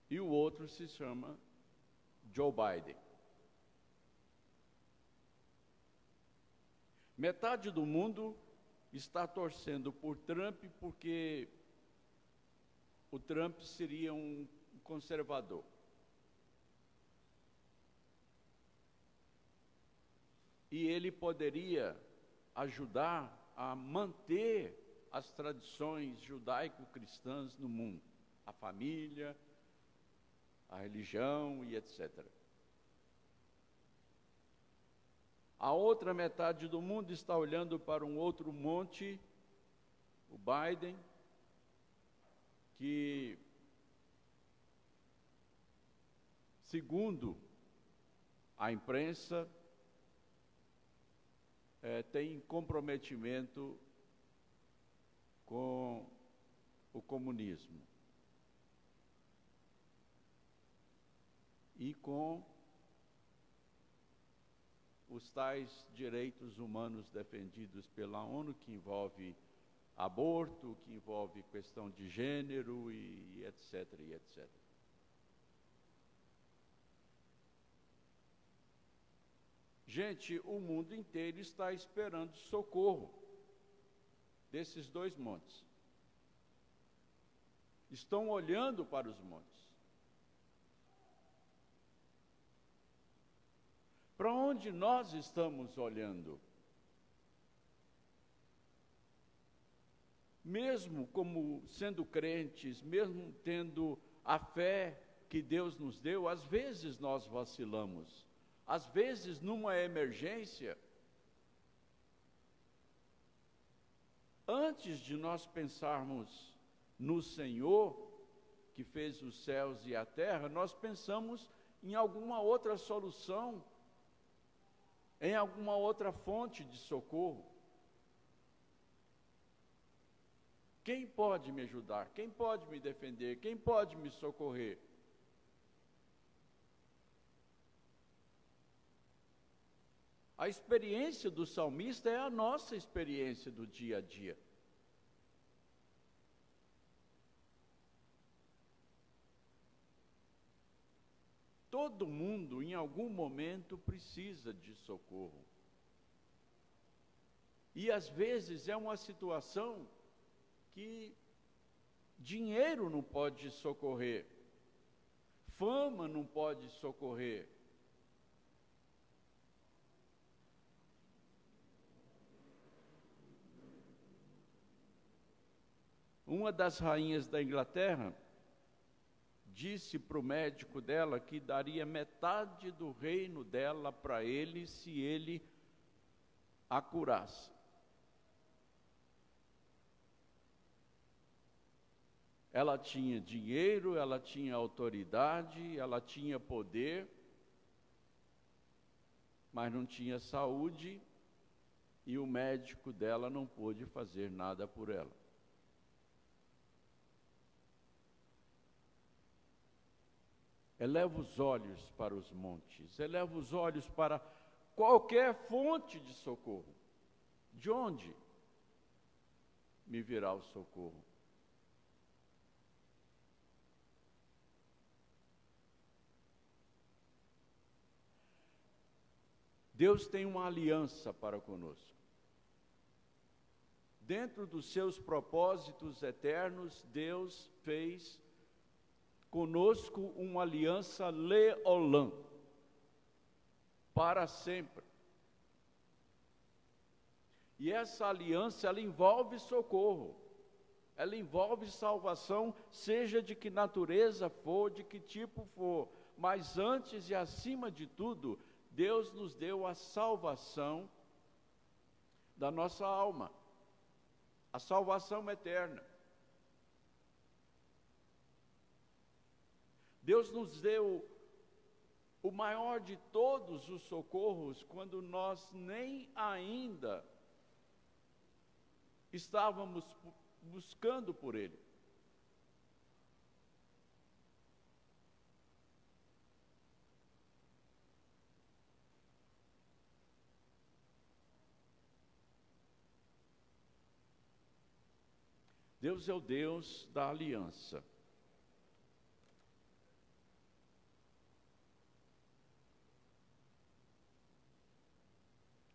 e o outro se chama Joe Biden. Metade do mundo está torcendo por Trump porque o Trump seria um conservador. E ele poderia ajudar a manter as tradições judaico-cristãs no mundo, a família, a religião e etc. A outra metade do mundo está olhando para um outro monte, o Biden, que, segundo a imprensa, tem comprometimento com o comunismo e com os tais direitos humanos defendidos pela ONU, que envolve aborto, que envolve questão de gênero e etc, e etc. Gente, o mundo inteiro está esperando socorro desses 2 montes. Estão olhando para os montes. Para onde nós estamos olhando? Mesmo como sendo crentes, mesmo tendo a fé que Deus nos deu, às vezes nós vacilamos. Às vezes, numa emergência, antes de nós pensarmos no Senhor, que fez os céus e a terra, nós pensamos em alguma outra solução em alguma outra fonte de socorro. Quem pode me ajudar? Quem pode me defender? Quem pode me socorrer? A experiência do salmista é a nossa experiência do dia a dia. Todo mundo, em algum momento, precisa de socorro. E, às vezes, é uma situação que dinheiro não pode socorrer, fama não pode socorrer. Uma das rainhas da Inglaterra disse para o médico dela que daria metade do reino dela para ele se ele a curasse. Ela tinha dinheiro, ela tinha autoridade, ela tinha poder, mas não tinha saúde, e o médico dela não pôde fazer nada por ela. Eleva os olhos para os montes, eleva os olhos para qualquer fonte de socorro. De onde me virá o socorro? Deus tem uma aliança para conosco. Dentro dos seus propósitos eternos, Deus fez conosco uma aliança leolã, para sempre. E essa aliança, ela envolve socorro, ela envolve salvação, seja de que natureza for, de que tipo for, mas antes e acima de tudo, Deus nos deu a salvação da nossa alma, a salvação eterna. Deus nos deu o maior de todos os socorros quando nós nem ainda estávamos buscando por Ele. Deus é o Deus da aliança.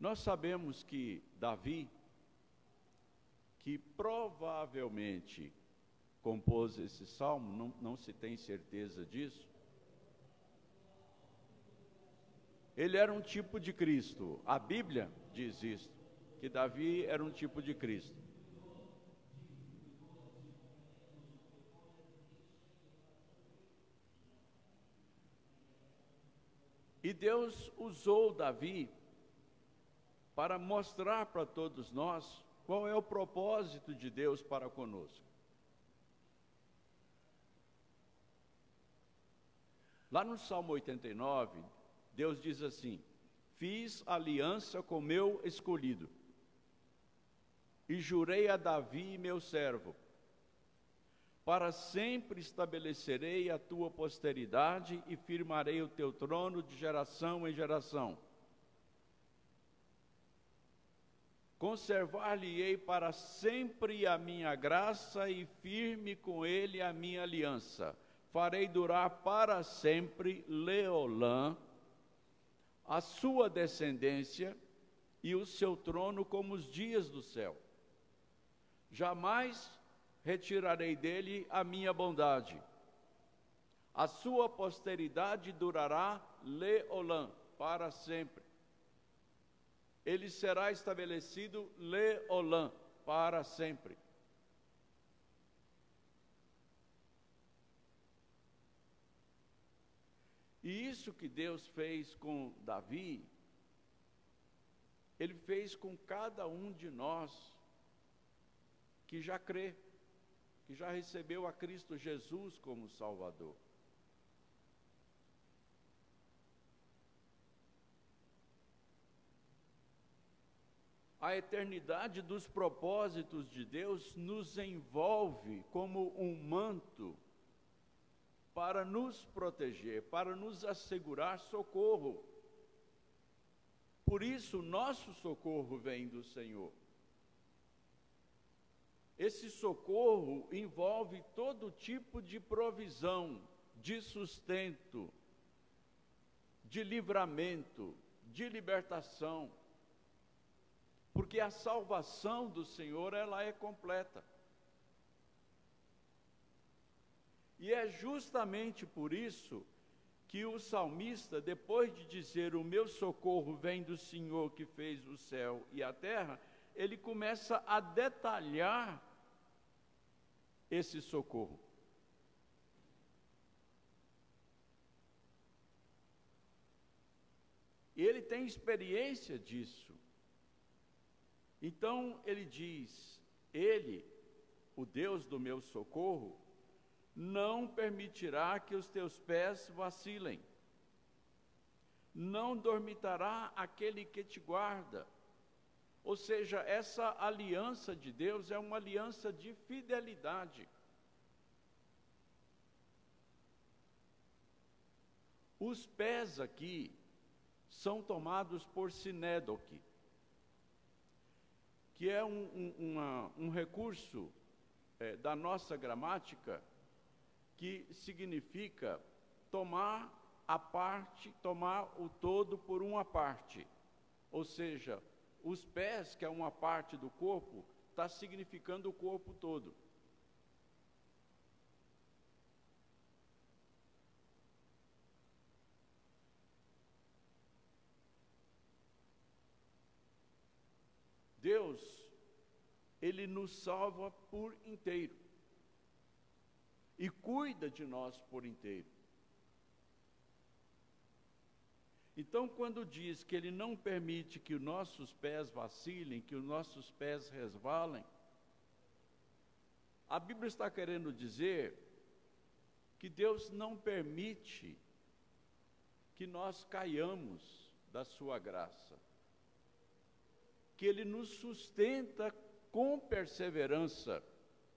Nós sabemos que Davi, que provavelmente compôs esse salmo, não se tem certeza disso, ele era um tipo de Cristo. A Bíblia diz isso, que Davi era um tipo de Cristo. E Deus usou Davi para mostrar para todos nós qual é o propósito de Deus para conosco. Lá no Salmo 89, Deus diz assim: fiz aliança com meu escolhido, e jurei a Davi, meu servo, para sempre estabelecerei a tua posteridade e firmarei o teu trono de geração em geração. Conservar-lhe-ei para sempre a minha graça e firme com ele a minha aliança. Farei durar para sempre leolã, a sua descendência e o seu trono como os dias do céu. Jamais retirarei dele a minha bondade. A sua posteridade durará leolã, para sempre. Ele será estabelecido leolã, para sempre. E isso que Deus fez com Davi, Ele fez com cada um de nós que já crê, que já recebeu a Cristo Jesus como Salvador. a eternidade dos propósitos de Deus nos envolve como um manto para nos proteger, para nos assegurar socorro. Por isso, nosso socorro vem do Senhor. Esse socorro envolve todo tipo de provisão, de sustento, de livramento, de libertação, porque a salvação do Senhor, ela é completa. E é justamente por isso que o salmista, depois de dizer: o meu socorro vem do Senhor que fez o céu e a terra, ele começa a detalhar esse socorro. E ele tem experiência disso. Então ele diz: Ele, o Deus do meu socorro, não permitirá que os teus pés vacilem. Não dormitará aquele que te guarda. Ou seja, essa aliança de Deus é uma aliança de fidelidade. Os pés aqui são tomados por sinédoque, que é um recurso da nossa gramática, que significa tomar a parte, tomar o todo por uma parte. Ou seja, os pés, que é uma parte do corpo, está significando o corpo todo. Deus, Ele nos salva por inteiro e cuida de nós por inteiro. Então, quando diz que Ele não permite que os nossos pés vacilem, que os nossos pés resvalem, a Bíblia está querendo dizer que Deus não permite que nós caiamos da sua graça, que Ele nos sustenta com perseverança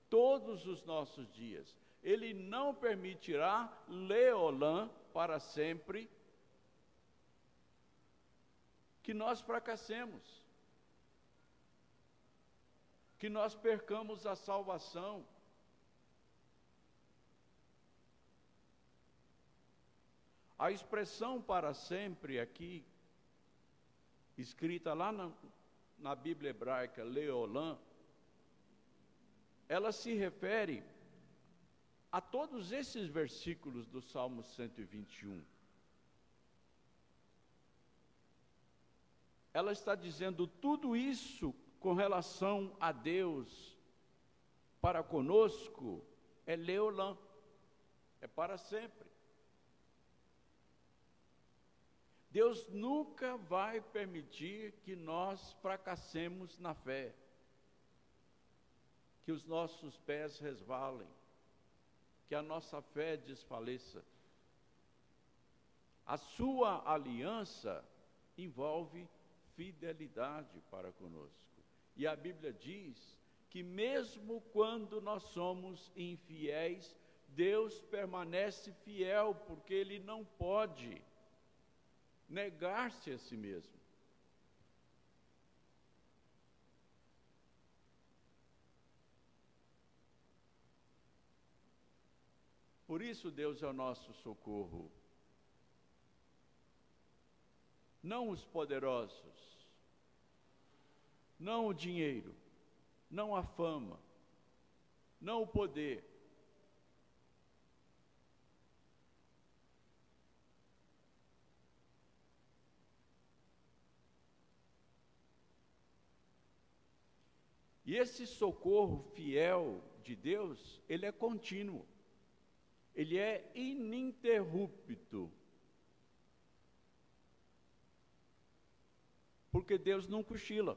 todos os nossos dias. Ele não permitirá leolã para sempre, que nós fracassemos, que nós percamos a salvação. A expressão para sempre aqui, escrita lá na Bíblia hebraica, leolã, ela se refere a todos esses versículos do Salmo 121. Ela está dizendo tudo isso com relação a Deus para conosco, é leolã, é para sempre. Deus nunca vai permitir que nós fracassemos na fé, que os nossos pés resvalem, que a nossa fé desfaleça. A sua aliança envolve fidelidade para conosco. E a Bíblia diz que mesmo quando nós somos infiéis, Deus permanece fiel, porque Ele não pode negar-se a si mesmo. Por isso Deus é o nosso socorro. Não os poderosos, não o dinheiro, não a fama, não o poder. E esse socorro fiel de Deus, ele é contínuo, ele é ininterrupto. Porque Deus não cochila.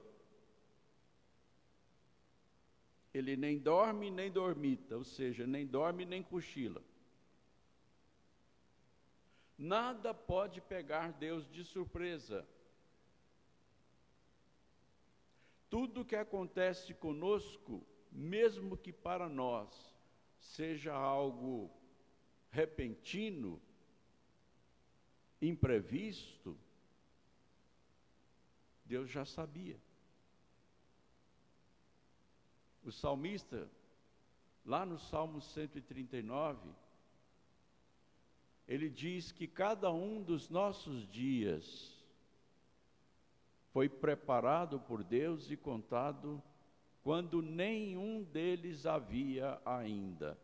Ele nem dorme, nem dormita, ou seja, nem dorme, nem cochila. Nada pode pegar Deus de surpresa. tudo que acontece conosco, mesmo que para nós seja algo repentino, imprevisto, Deus já sabia. O salmista, lá no Salmo 139, ele diz que cada um dos nossos dias foi preparado por Deus e contado quando nenhum deles havia ainda.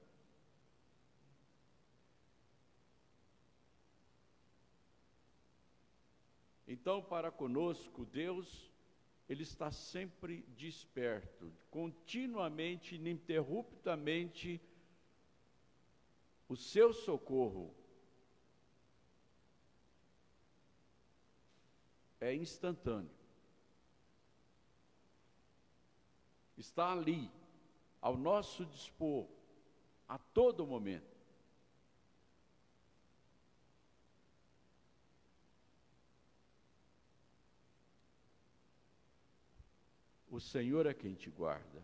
Então, para conosco, Deus, Ele está sempre desperto, continuamente, ininterruptamente, o seu socorro é instantâneo. Está ali, ao nosso dispor, a todo momento. O Senhor é quem te guarda.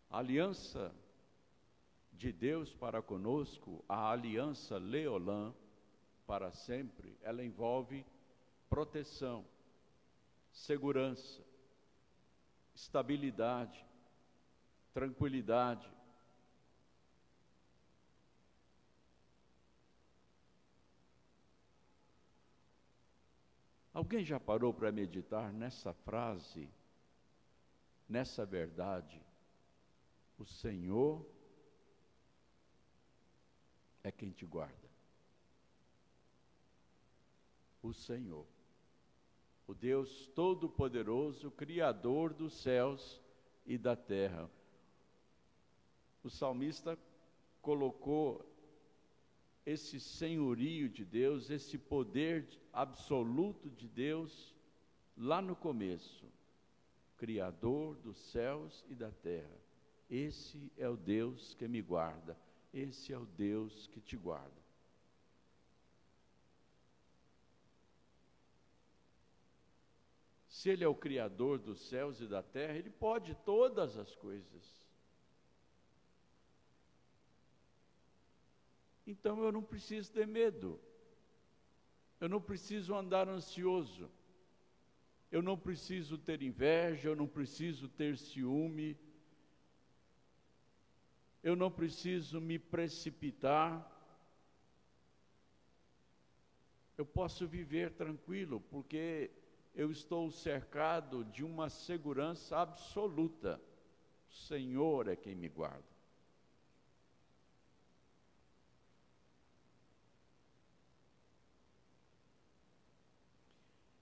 A aliança de Deus para conosco, a aliança Leolã, para sempre, ela envolve proteção, segurança, estabilidade, tranquilidade. Alguém já parou para meditar nessa frase, nessa verdade? O Senhor é quem te guarda. O Senhor, o Deus Todo-Poderoso, Criador dos céus e da terra. O salmista colocou esse senhorio de Deus, esse poder absoluto de Deus, lá no começo. Criador dos céus e da terra. Esse é o Deus que me guarda. Esse é o Deus que te guarda. Se Ele é o Criador dos céus e da terra, Ele pode todas as coisas. Então eu não preciso ter medo. Eu não preciso andar ansioso. Eu não preciso ter inveja, eu não preciso ter ciúme. Eu não preciso me precipitar. Eu posso viver tranquilo, porque eu estou cercado de uma segurança absoluta. O Senhor é quem me guarda.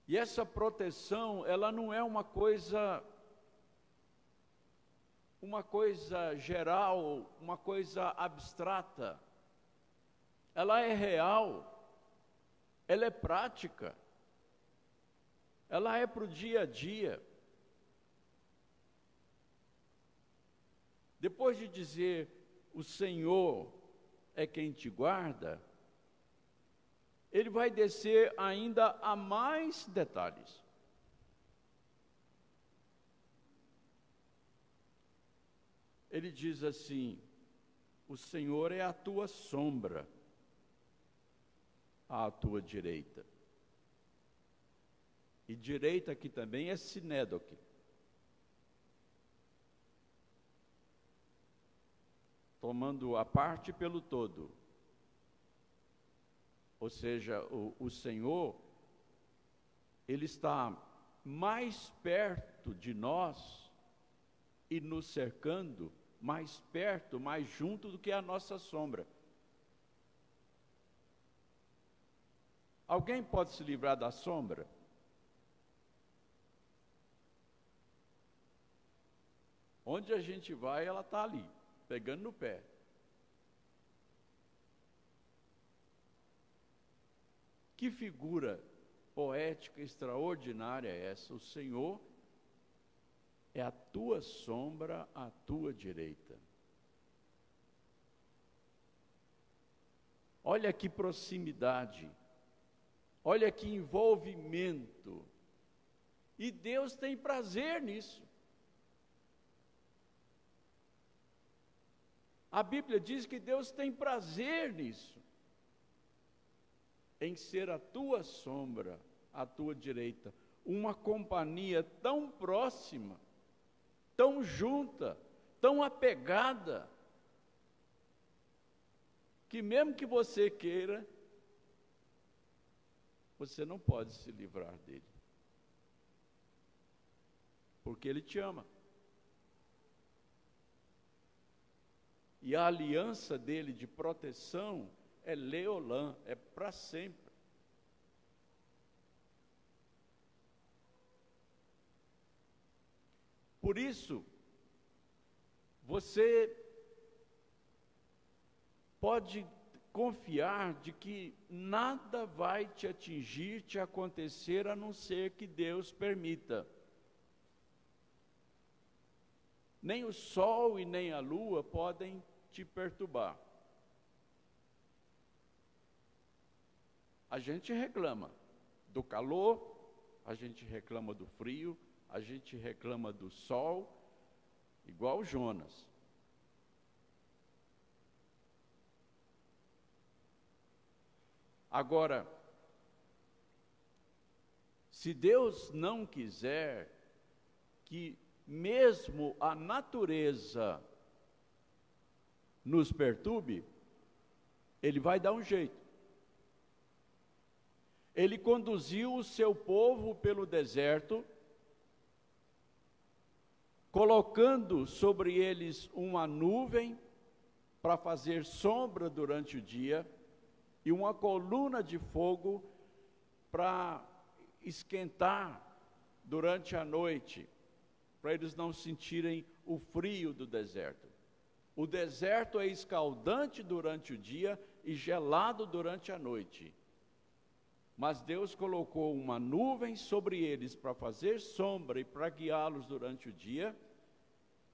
E essa proteção, ela não é uma coisa geral, uma coisa abstrata. Ela é real, ela é prática, ela é para o dia a dia. Depois de dizer, o Senhor é quem te guarda, ele vai descer ainda a mais detalhes. Ele diz assim: o Senhor é a tua sombra à tua direita. E direita aqui também é sinédoque. Tomando a parte pelo todo. Ou seja, o Senhor, Ele está mais perto de nós e nos cercando, mais perto, mais junto do que a nossa sombra. Alguém pode se livrar da sombra? Onde a gente vai, ela está ali, pegando no pé. Que figura poética extraordinária é essa? O Senhor é a tua sombra à tua direita. Olha que proximidade, Olha que envolvimento. E Deus tem prazer nisso. A Bíblia diz que Deus tem prazer nisso, em ser a tua sombra, a tua direita, uma companhia tão próxima, tão junta, tão apegada, que mesmo que você queira, você não pode se livrar dele, porque ele te ama. E a aliança dele de proteção é leolã, é para sempre. Por isso, você pode confiar de que nada vai te atingir, te acontecer, a não ser que Deus permita. Nem o sol e nem a lua podem te perturbar. A gente reclama do calor, a gente reclama do frio, a gente reclama do sol, igual Jonas. Agora, se Deus não quiser que mesmo a natureza nos perturbe, Ele vai dar um jeito. Ele conduziu o seu povo pelo deserto, colocando sobre eles uma nuvem para fazer sombra durante o dia e uma coluna de fogo para esquentar durante a noite, para eles não sentirem o frio do deserto. O deserto é escaldante durante o dia e gelado durante a noite. Mas Deus colocou uma nuvem sobre eles para fazer sombra e para guiá-los durante o dia,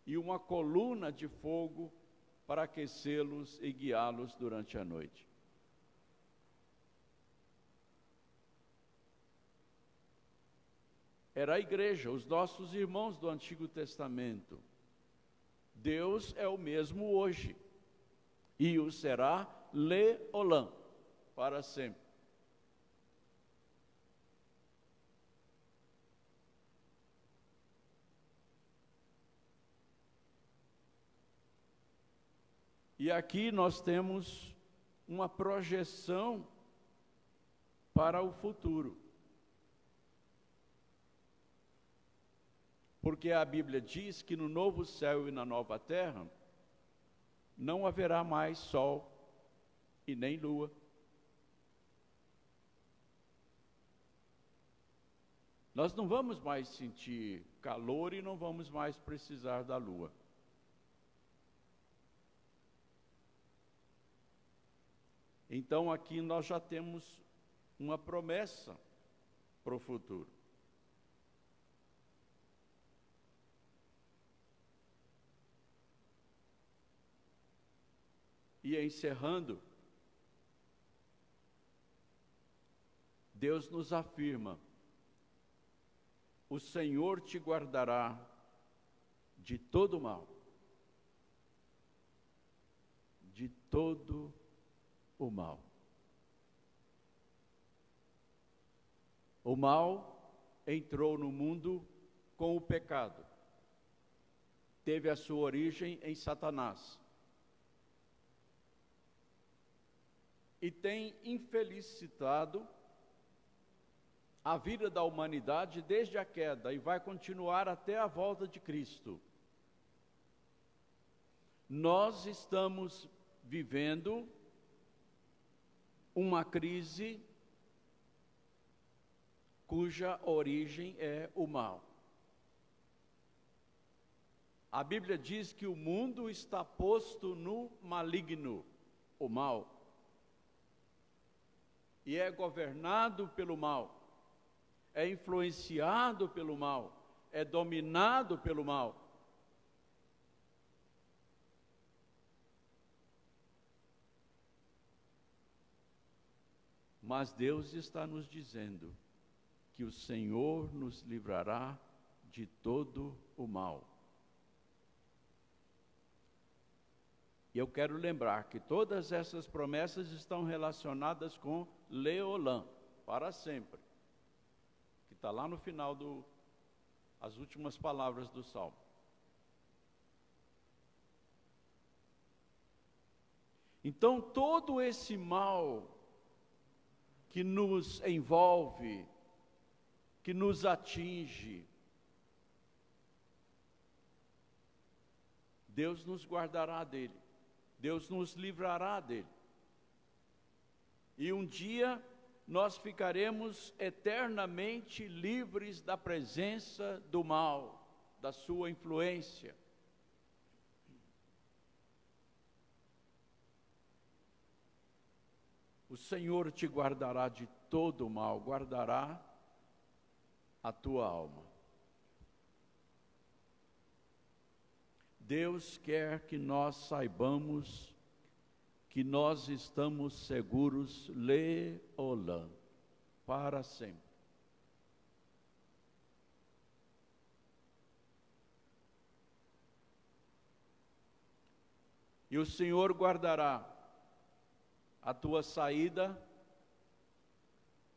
e uma coluna de fogo para aquecê-los e guiá-los durante a noite. Era a igreja, os nossos irmãos do Antigo Testamento. Deus é o mesmo hoje, e o será leolã, para sempre. E aqui nós temos uma projeção para o futuro. Porque a Bíblia diz que no novo céu e na nova terra não haverá mais sol e nem lua. Nós não vamos mais sentir calor e não vamos mais precisar da lua. Então aqui nós já temos uma promessa para o futuro. E encerrando, Deus nos afirma: o Senhor te guardará de todo mal, de todo o mal. O mal entrou no mundo com o pecado, teve a sua origem em Satanás e tem infelicitado a vida da humanidade desde a queda e vai continuar até a volta de Cristo. Nós estamos vivendo uma crise cuja origem é o mal. A Bíblia diz que o mundo está posto no maligno, o mal, e é governado pelo mal, é influenciado pelo mal, é dominado pelo mal. Mas Deus está nos dizendo que o Senhor nos livrará de todo o mal. E eu quero lembrar que todas essas promessas estão relacionadas com Leolã, para sempre, que está lá no final as últimas palavras do Salmo. Então, todo esse mal que nos envolve, que nos atinge, Deus nos guardará dele, Deus nos livrará dele. E um dia nós ficaremos eternamente livres da presença do mal, da sua influência. O Senhor te guardará de todo o mal, guardará a tua alma. Deus quer que nós saibamos que nós estamos seguros, Leolã, para sempre. E o Senhor guardará a tua saída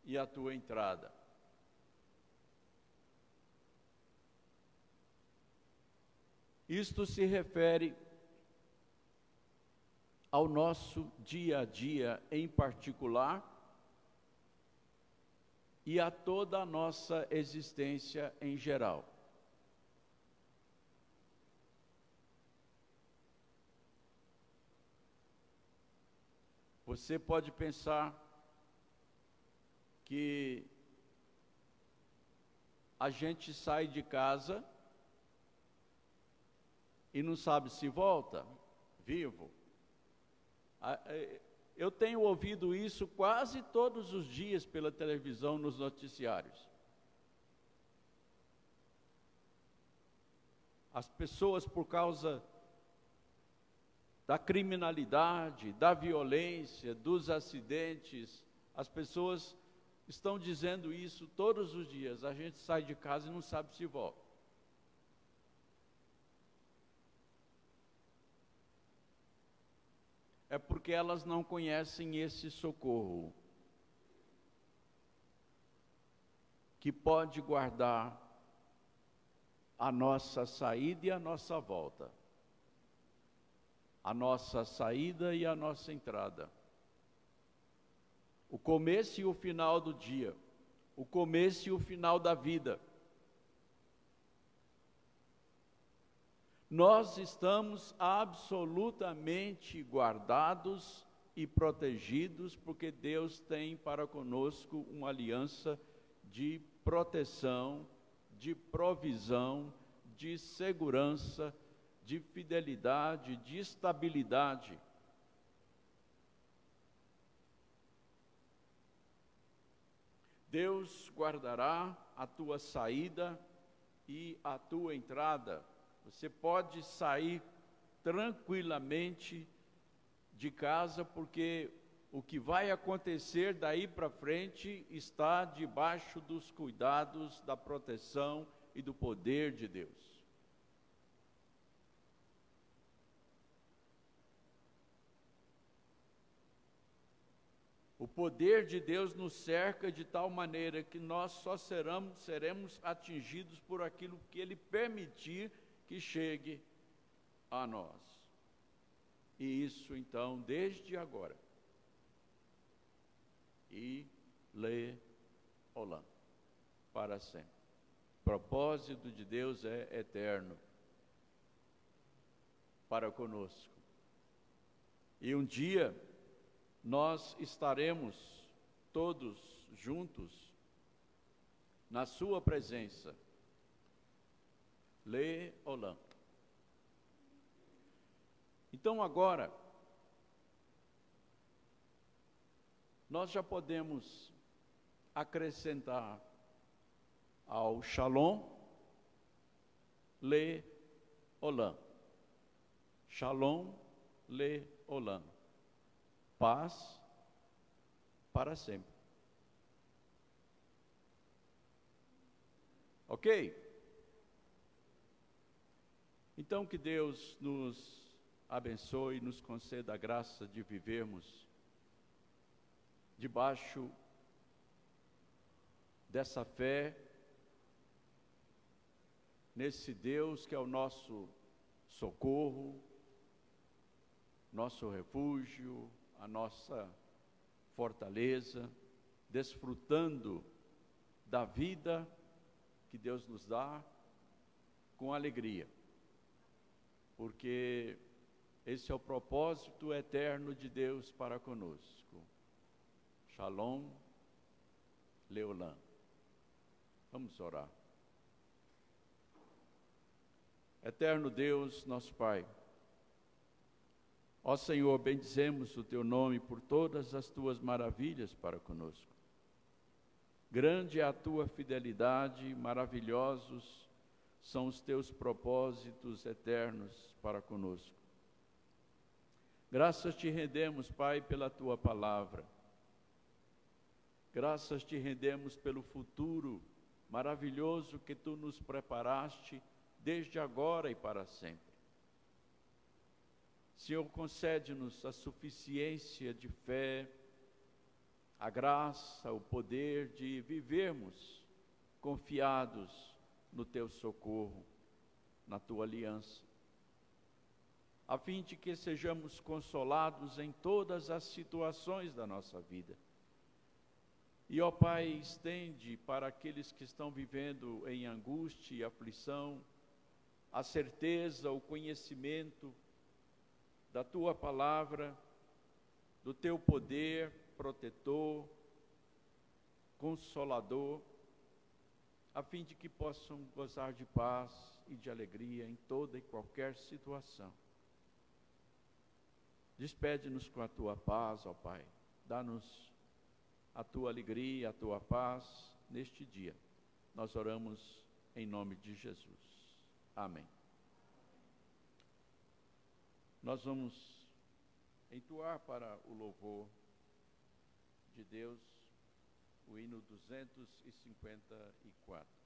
e a tua entrada. Isto se refere ao nosso dia a dia em particular e a toda a nossa existência em geral. Você pode pensar que a gente sai de casa e não sabe se volta vivo. Eu tenho ouvido isso quase todos os dias pela televisão, nos noticiários. As pessoas, por causa da criminalidade, da violência, dos acidentes, as pessoas estão dizendo isso todos os dias. A gente sai de casa e não sabe se volta. É porque elas não conhecem esse socorro que pode guardar a nossa saída e a nossa volta, a nossa saída e a nossa entrada, o começo e o final do dia, o começo e o final da vida. Nós estamos absolutamente guardados e protegidos, porque Deus tem para conosco uma aliança de proteção, de provisão, de segurança, de fidelidade, de estabilidade. Deus guardará a tua saída e a tua entrada. Você pode sair tranquilamente de casa, porque o que vai acontecer daí para frente está debaixo dos cuidados, da proteção e do poder de Deus. O poder de Deus nos cerca de tal maneira que nós só seremos atingidos por aquilo que Ele permitir que chegue a nós. E isso então, desde agora. E Leolã, para sempre. O propósito de Deus é eterno para conosco. E um dia nós estaremos todos juntos na sua presença. Leolã. Então agora, nós já podemos acrescentar ao Shalom, Leolã. Shalom, Leolã. Paz para sempre. Ok? Então que Deus nos abençoe e nos conceda a graça de vivermos debaixo dessa fé, nesse Deus que é o nosso socorro, nosso refúgio, a nossa fortaleza, desfrutando da vida que Deus nos dá com alegria, porque esse é o propósito eterno de Deus para conosco. Shalom, Leolam. Vamos orar. Eterno Deus, nosso Pai, ó Senhor, bendizemos o Teu nome por todas as Tuas maravilhas para conosco. Grande é a Tua fidelidade, maravilhosos são os Teus propósitos eternos para conosco. Graças Te rendemos, Pai, pela Tua palavra. Graças Te rendemos pelo futuro maravilhoso que Tu nos preparaste desde agora e para sempre. Senhor, concede-nos a suficiência de fé, a graça, o poder de vivermos confiados no Teu socorro, na Tua aliança, a fim de que sejamos consolados em todas as situações da nossa vida. E, ó Pai, estende para aqueles que estão vivendo em angústia e aflição, a certeza, o conhecimento da Tua palavra, do Teu poder protetor, consolador, a fim de que possam gozar de paz e de alegria em toda e qualquer situação. Despede-nos com a Tua paz, ó Pai. Dá-nos a Tua alegria, a Tua paz neste dia. Nós oramos em nome de Jesus. Amém. Nós vamos entoar para o louvor de Deus o hino 254.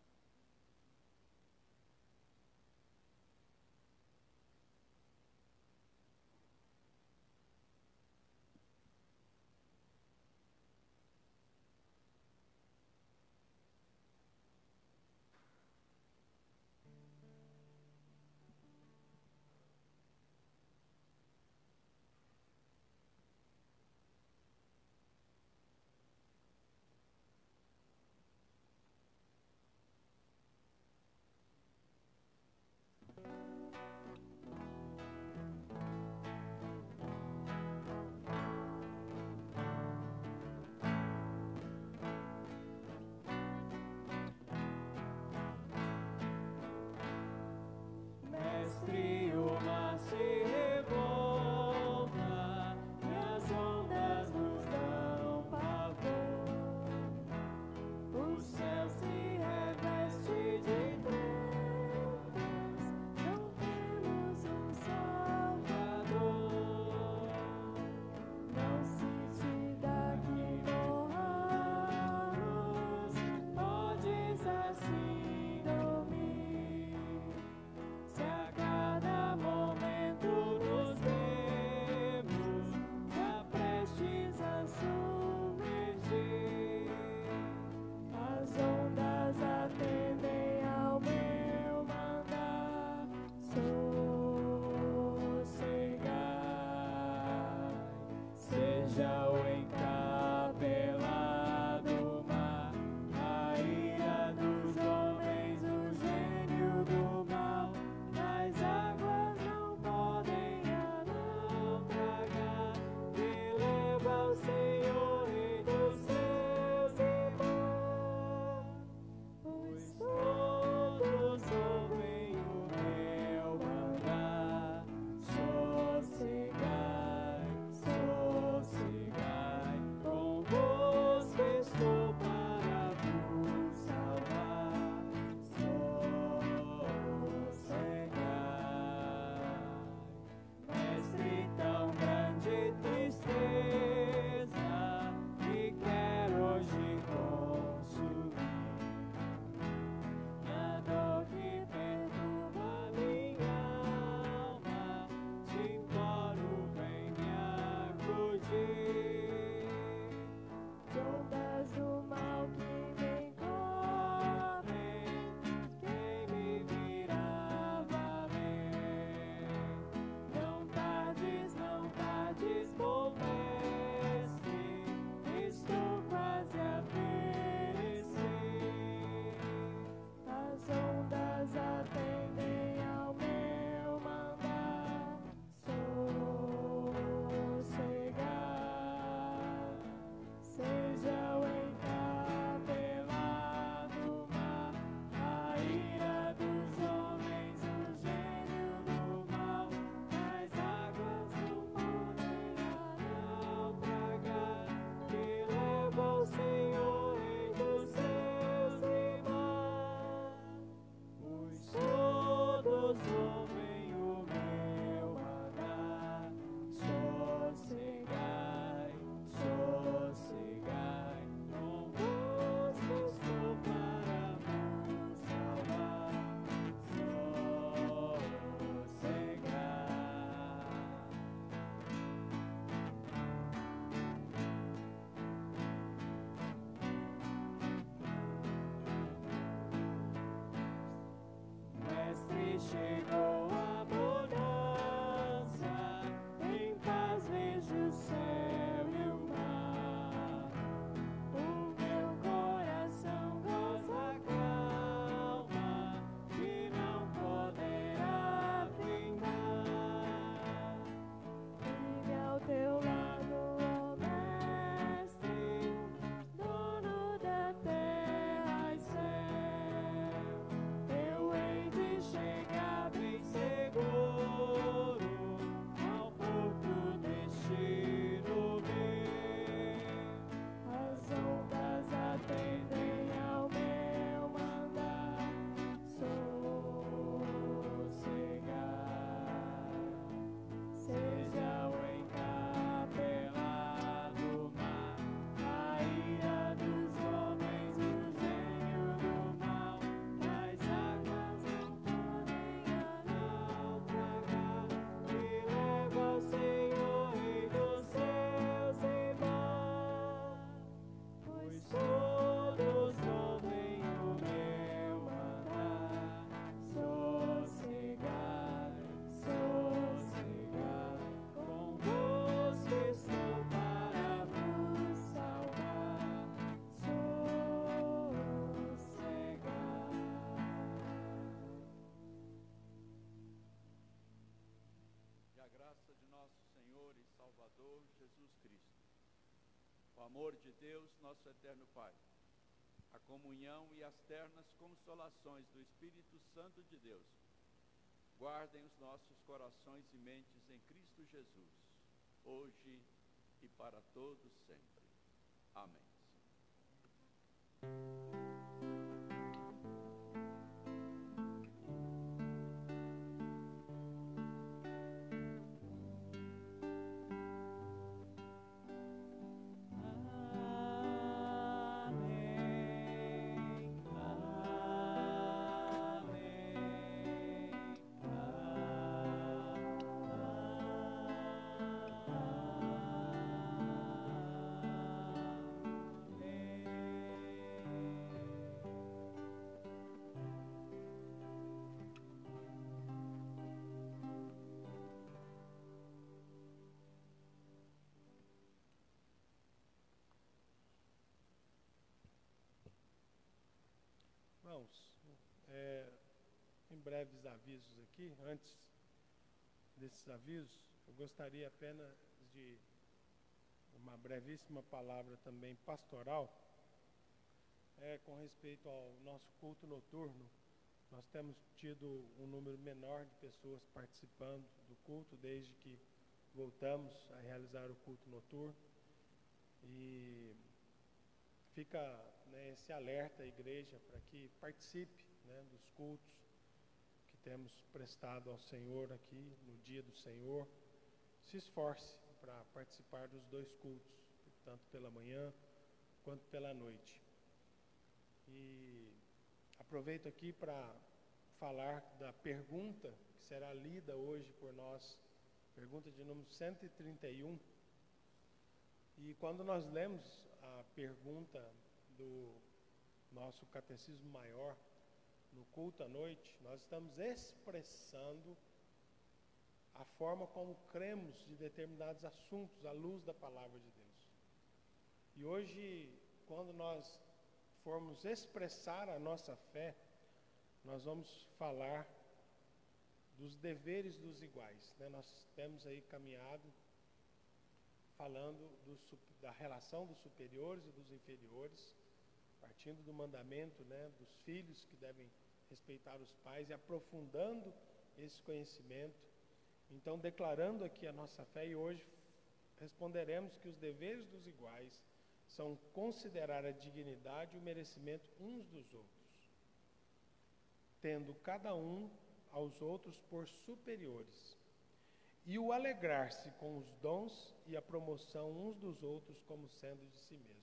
nosso Senhor e Salvador Jesus Cristo, o amor de Deus, nosso eterno Pai, a comunhão e as ternas consolações do Espírito Santo de Deus, guardem os nossos corações e mentes em Cristo Jesus, hoje e para todos sempre. Amém. Irmãos, em breves avisos aqui, antes desses avisos, eu gostaria apenas de uma brevíssima palavra também pastoral, com respeito ao nosso culto noturno. Nós temos tido um número menor de pessoas participando do culto desde que voltamos a realizar o culto noturno, e fica esse alerta à igreja para que participe dos cultos que temos prestado ao Senhor aqui no dia do Senhor. Se esforce para participar dos dois cultos, tanto pela manhã quanto pela noite. E aproveito aqui para falar da pergunta que será lida hoje por nós, pergunta de número 131. E quando nós lemos a pergunta do nosso Catecismo Maior no culto à noite, nós estamos expressando a forma como cremos de determinados assuntos à luz da Palavra de Deus. E hoje, quando nós formos expressar a nossa fé, nós vamos falar dos deveres dos iguais, Nós temos aí caminhado falando da relação dos superiores e dos inferiores, partindo do mandamento dos filhos que devem respeitar os pais e aprofundando esse conhecimento. Então, declarando aqui a nossa fé, e hoje responderemos que os deveres dos iguais são considerar a dignidade e o merecimento uns dos outros, tendo cada um aos outros por superiores, e o alegrar-se com os dons e a promoção uns dos outros como sendo de si mesmo.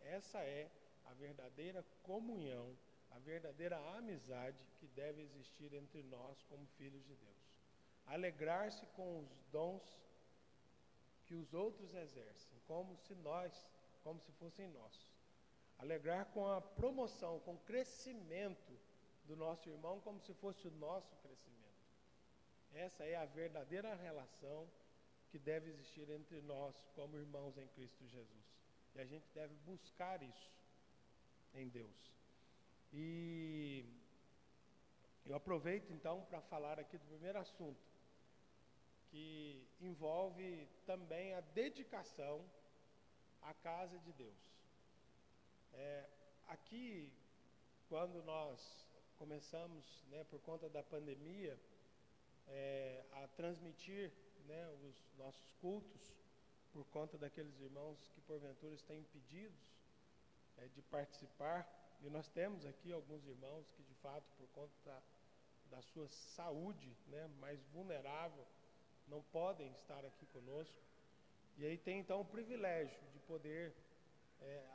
Essa é a verdadeira comunhão, a verdadeira amizade que deve existir entre nós como filhos de Deus. Alegrar-se com os dons que os outros exercem, como se fossem nossos. Alegrar com a promoção, com o crescimento do nosso irmão, como se fosse o nosso crescimento. Essa é a verdadeira relação que deve existir entre nós como irmãos em Cristo Jesus. E a gente deve buscar isso em Deus. E eu aproveito então para falar aqui do primeiro assunto, que envolve também a dedicação à casa de Deus. Aqui, quando nós começamos, por conta da pandemia, a transmitir os nossos cultos, por conta daqueles irmãos que porventura estão impedidos de participar, e nós temos aqui alguns irmãos que de fato, por conta da sua saúde mais vulnerável, não podem estar aqui conosco, e aí tem então o privilégio de poder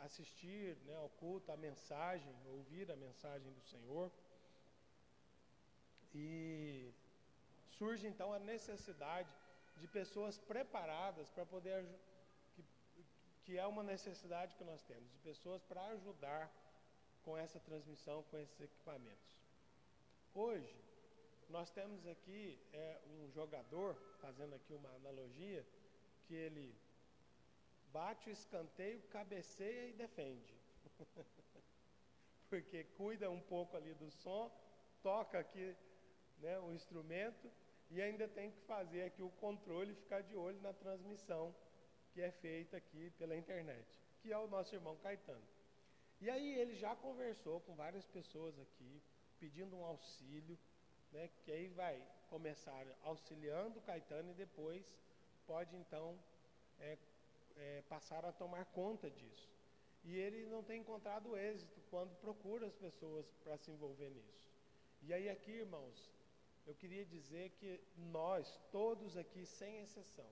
assistir ao culto, a mensagem, ouvir a mensagem do Senhor. E surge então a necessidade de pessoas preparadas para poder, que é uma necessidade que nós temos, de pessoas para ajudar com essa transmissão, com esses equipamentos. Hoje, nós temos aqui um jogador, fazendo aqui uma analogia, que ele bate o escanteio, cabeceia e defende. Porque cuida um pouco ali do som, toca aqui o instrumento, e ainda tenho que fazer aqui o controle e ficar de olho na transmissão que é feita aqui pela internet, que é o nosso irmão Caetano. E aí ele já conversou com várias pessoas aqui, pedindo um auxílio, né, que aí vai começar auxiliando o Caetano e depois pode então passar a tomar conta disso. E ele não tem encontrado êxito quando procura as pessoas para se envolver nisso. E aí aqui, irmãos, eu queria dizer que nós, todos aqui, sem exceção,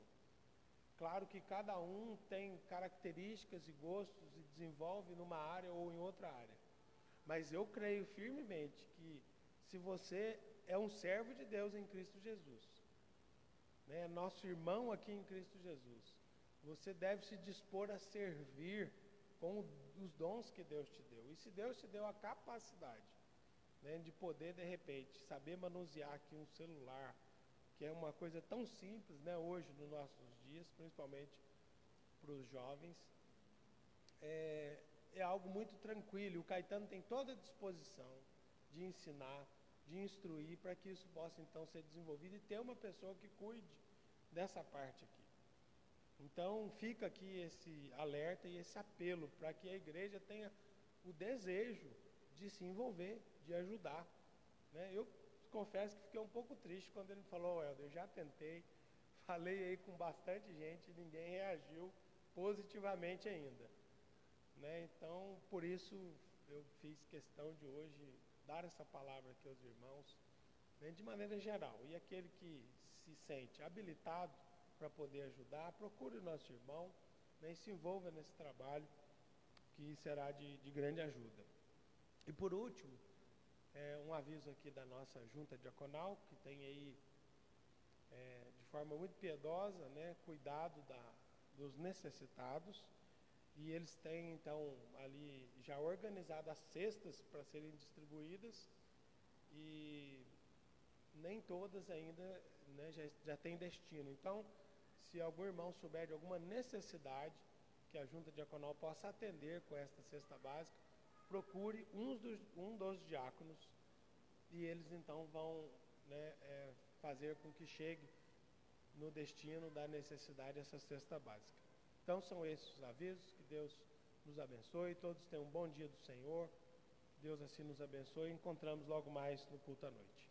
claro que cada um tem características e gostos e desenvolve numa área ou em outra área, mas eu creio firmemente que se você é um servo de Deus em Cristo Jesus, né, nosso irmão aqui em Cristo Jesus, você deve se dispor a servir com os dons que Deus te deu. E se Deus te deu a capacidade, né, de poder, de repente, saber manusear aqui um celular, que é uma coisa tão simples, né, hoje, nos nossos dias, principalmente para os jovens, é algo muito tranquilo. O Caetano tem toda a disposição de ensinar, de instruir, para que isso possa, então, ser desenvolvido e ter uma pessoa que cuide dessa parte aqui. Então, fica aqui esse alerta e esse apelo para que a igreja tenha o desejo de se envolver, de ajudar, né? Eu confesso que fiquei um pouco triste quando ele falou: Helder, eu já tentei, falei aí com bastante gente e ninguém reagiu positivamente ainda, né? Então, por isso, eu fiz questão de hoje dar essa palavra aqui aos irmãos, né, de maneira geral. E aquele que se sente habilitado para poder ajudar, procure o nosso irmão, né, e se envolva nesse trabalho, que será de grande ajuda. E por último, um aviso aqui da nossa junta diaconal, que tem aí, de forma muito piedosa, né, cuidado dos necessitados, e eles têm então ali já organizado as cestas para serem distribuídas, e nem todas ainda, né, já têm destino. Então, se algum irmão souber de alguma necessidade que a junta diaconal possa atender com esta cesta básica, procure um dos diáconos e eles então vão, né, fazer com que chegue no destino da necessidade essa cesta básica. Então são esses os avisos. Que Deus nos abençoe, todos tenham um bom dia do Senhor, Deus assim nos abençoe e encontramos logo mais no culto à noite.